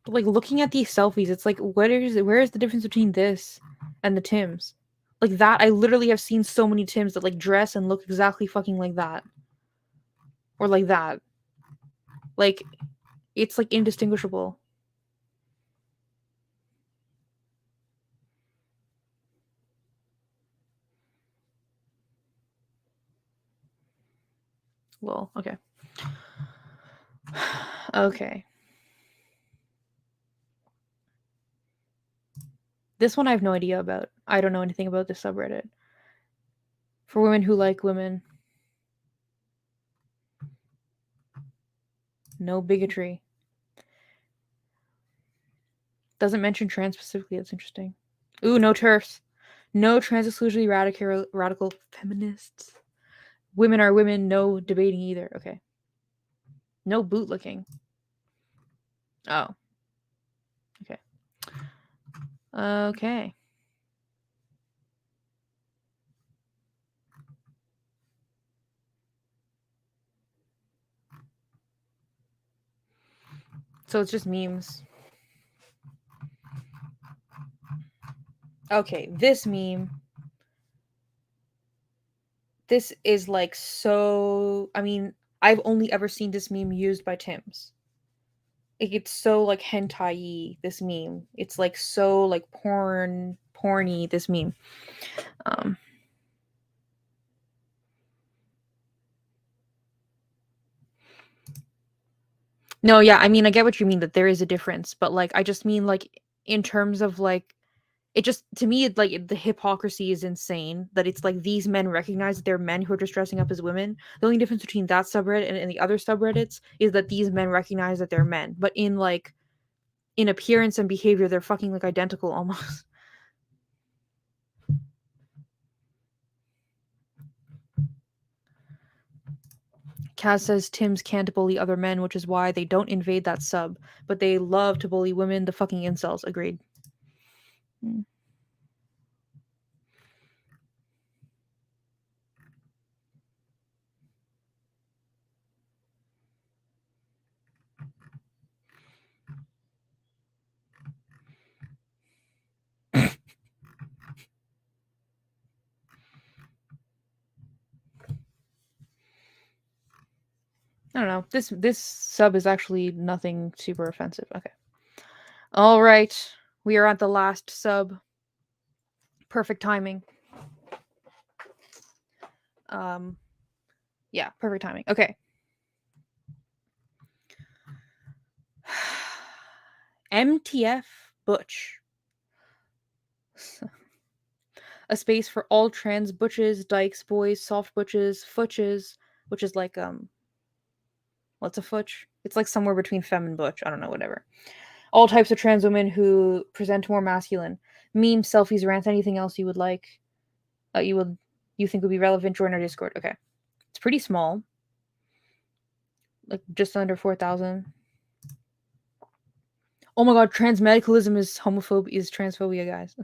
But like looking at these selfies, it's like where is the difference between this and the Tims? Like that, I literally have seen so many Tims that like dress and look exactly fucking like that. Or like that. Like it's like indistinguishable. Well, okay. Okay. This one I have no idea about. I don't know anything about this subreddit. For women who like women. No bigotry. Doesn't mention trans specifically. That's interesting. Ooh, no turfs. No trans exclusively radical feminists. Women are women. No debating either. Okay. No bootlicking. Oh. Okay. Okay. So it's just memes. Okay, this meme. This is like so. I mean, I've only ever seen this meme used by Tims. It's so like hentai-y, this meme. It's like so like porny, this meme. Um No, yeah, I mean I get what you mean that there is a difference, but like I just mean like in terms of like It just, to me, it's like the hypocrisy is insane that it's like these men recognize that they're men who are just dressing up as women. The only difference between that subreddit and the other subreddits is that these men recognize that they're men, but in appearance and behavior, they're fucking like identical almost. Kaz says Tims can't bully other men, which is why they don't invade that sub, but they love to bully women, the fucking incels. Agreed. I don't know. This sub is actually nothing super offensive. Okay. All right. We are at the last sub. Perfect timing. Yeah, perfect timing. Okay. MTF Butch. A space for all trans butches, dykes, boys, soft butches, futches, which is like what's a futch? It's like somewhere between femme and butch. I don't know, whatever. All types of trans women who present more masculine. Memes, selfies, rants, anything else you would like, you think would be relevant, join our Discord. Okay. It's pretty small. Like just under 4,000. Oh my god, transmedicalism is transphobia, guys.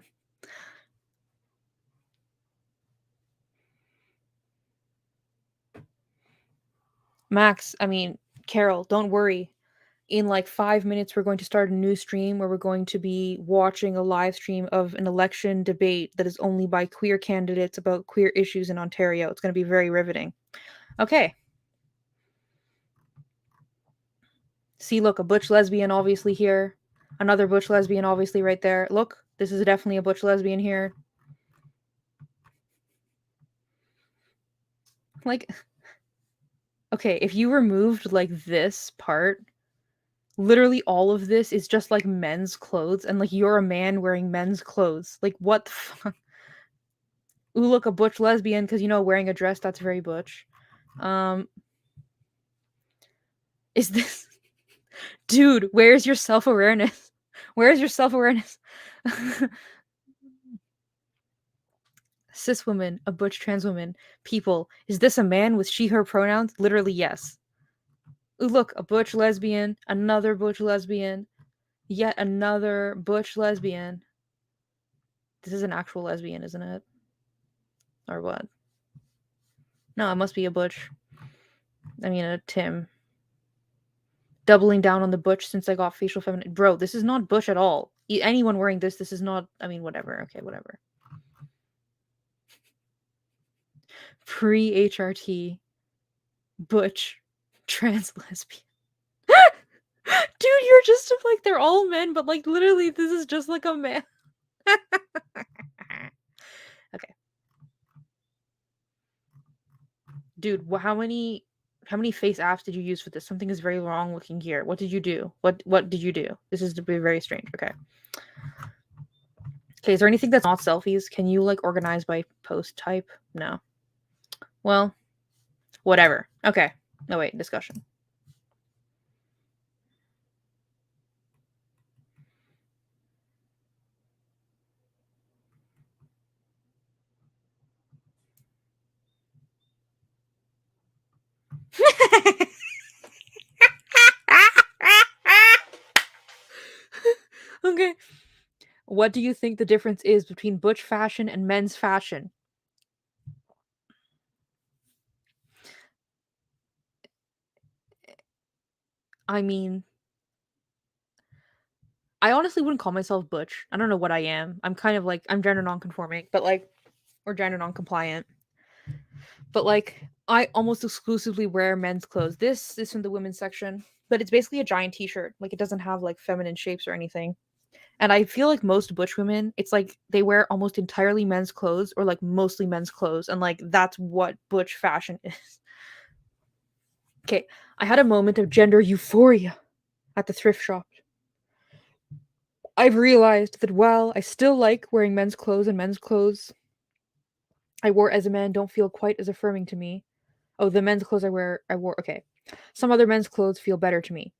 Max, I mean, Carol, don't worry. In like 5 minutes, we're going to start a new stream where we're going to be watching a live stream of an election debate that is only by queer candidates about queer issues in Ontario. It's going to be very riveting. Okay. See, look, a butch lesbian obviously here. Another butch lesbian obviously right there. Look, this is definitely a butch lesbian here. Like, okay, if you removed like this part, literally all of this is just like men's clothes, and like you're a man wearing men's clothes. Like, what the fuck? Ooh, look, a butch lesbian, because wearing a dress, that's very butch. Um, is this dude? Where's your self awareness? Where's your self awareness? Cis woman, a butch trans woman, people. Is this a man with she her pronouns? Literally, yes. Ooh, look, a butch lesbian, another butch lesbian, yet another butch lesbian. This is an actual lesbian, isn't it? Or what? No, it must be a butch. I mean, a Tim. Doubling down on the butch since I got facial feminine. Bro, this is not butch at all. Anyone wearing this is not. I mean, whatever. Okay, whatever. Pre HRT, butch, trans lesbian. Dude, you're just like, they're all men, but like literally, this is just like a man. Okay. Dude, how many face apps did you use for this? Something is very wrong looking here. What did you do? What did you do? This is to be very strange. Okay. Okay, is there anything that's not selfies? Can you like organize by post type? No. Well, whatever. Okay. No, wait, discussion. Okay. What do you think the difference is between butch fashion and men's fashion? I mean, I honestly wouldn't call myself butch. I don't know what I am. I'm kind of like, I'm gender non-conforming, but like, or gender non-compliant. But like, I almost exclusively wear men's clothes. This is from the women's section, but it's basically a giant t-shirt. Like, it doesn't have like feminine shapes or anything. And I feel like most butch women, it's like they wear almost entirely men's clothes or like mostly men's clothes. And like, that's what butch fashion is. Okay, I had a moment of gender euphoria at the thrift shop. I've realized that while I still like wearing men's clothes and men's clothes I wore as a man don't feel quite as affirming to me. Oh, the men's clothes I wore, okay. Some other men's clothes feel better to me.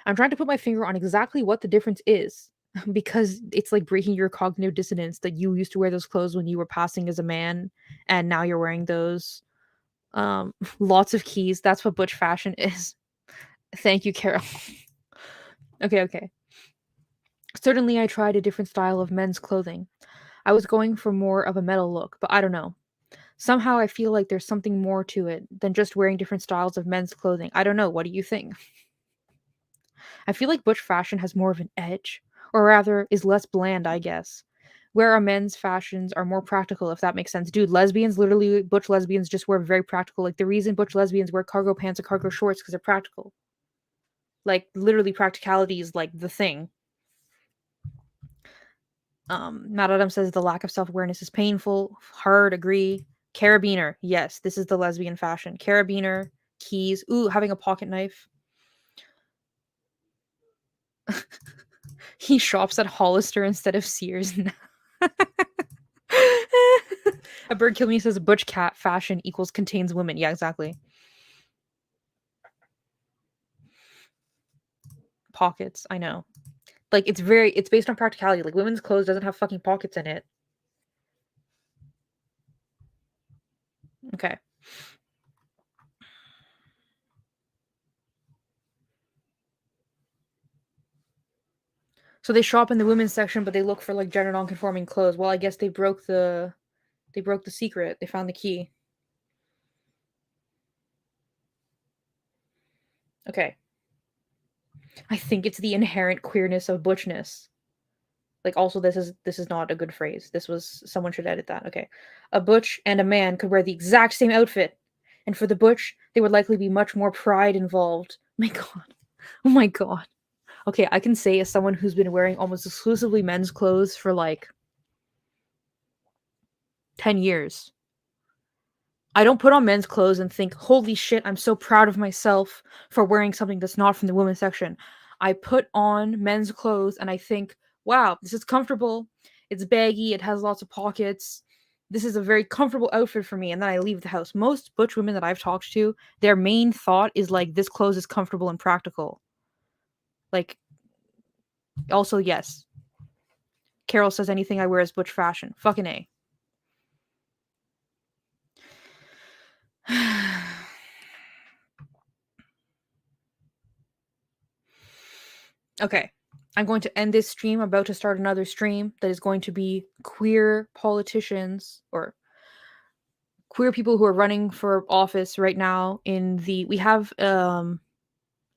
I'm trying to put my finger on exactly what the difference is because it's like breaking your cognitive dissonance that you used to wear those clothes when you were passing as a man and now you're wearing those. Lots of keys. That's what butch fashion is. Thank you, Carol. Okay. Certainly, I tried a different style of men's clothing. I was going for more of a metal look, but I don't know. Somehow I feel like there's something more to it than just wearing different styles of men's clothing. I don't know. What do you think? I feel like butch fashion has more of an edge, or rather, is less bland, I guess. Where our men's fashions are more practical, if that makes sense. Dude, lesbians, literally, butch lesbians just wear very practical. Like, the reason butch lesbians wear cargo pants and cargo shorts because they're practical. Like, literally, practicality is like the thing. Matt Adam says the lack of self awareness is painful. Hard, agree. Carabiner, yes, this is the lesbian fashion. Carabiner, keys. Ooh, having a pocket knife. He shops at Hollister instead of Sears. A bird kill me says butch cat fashion equals contains women. Yeah, exactly. Pockets, I know. Like it's based on practicality. Like women's clothes doesn't have fucking pockets in it. Okay. So they shop in the women's section, but they look for like gender non-conforming clothes. Well, I guess they broke the secret. They found the key. Okay. I think it's the inherent queerness of butchness. Like also this is not a good phrase. This was someone should edit that. Okay. A butch and a man could wear the exact same outfit. And for the butch, there would likely be much more pride involved. My god. Oh my god. Okay, I can say as someone who's been wearing almost exclusively men's clothes for like 10 years. I don't put on men's clothes and think, holy shit, I'm so proud of myself for wearing something that's not from the women's section. I put on men's clothes and I think, wow, this is comfortable. It's baggy. It has lots of pockets. This is a very comfortable outfit for me. And then I leave the house. Most butch women that I've talked to, their main thought is like, this clothes is comfortable and practical. Like, also, yes. Carol says anything I wear is butch fashion. Fucking A. Okay. I'm going to end this stream. I'm about to start another stream that is going to be queer politicians or queer people who are running for office right now in the we have is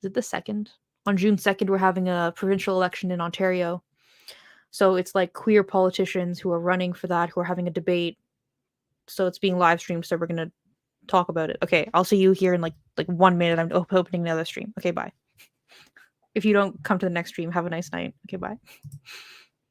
it the 2nd? On June 2nd we're having a provincial election in Ontario. So it's like queer politicians who are running for that who are having a debate. So it's being live streamed so we're going to talk about it. Okay, I'll see you here in like 1 minute. I'm opening another stream. Okay, bye. If you don't come to the next stream, have a nice night. Okay, bye.